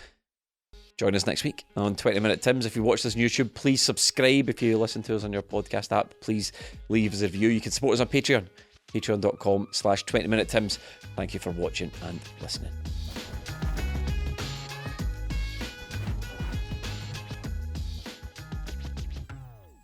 join us next week on 20 Minute Tims. If you watch this on YouTube, please subscribe. If you listen to us on your podcast app, please leave us a review. You can support us on Patreon, patreon.com/20minutetims. Thank you for watching and listening.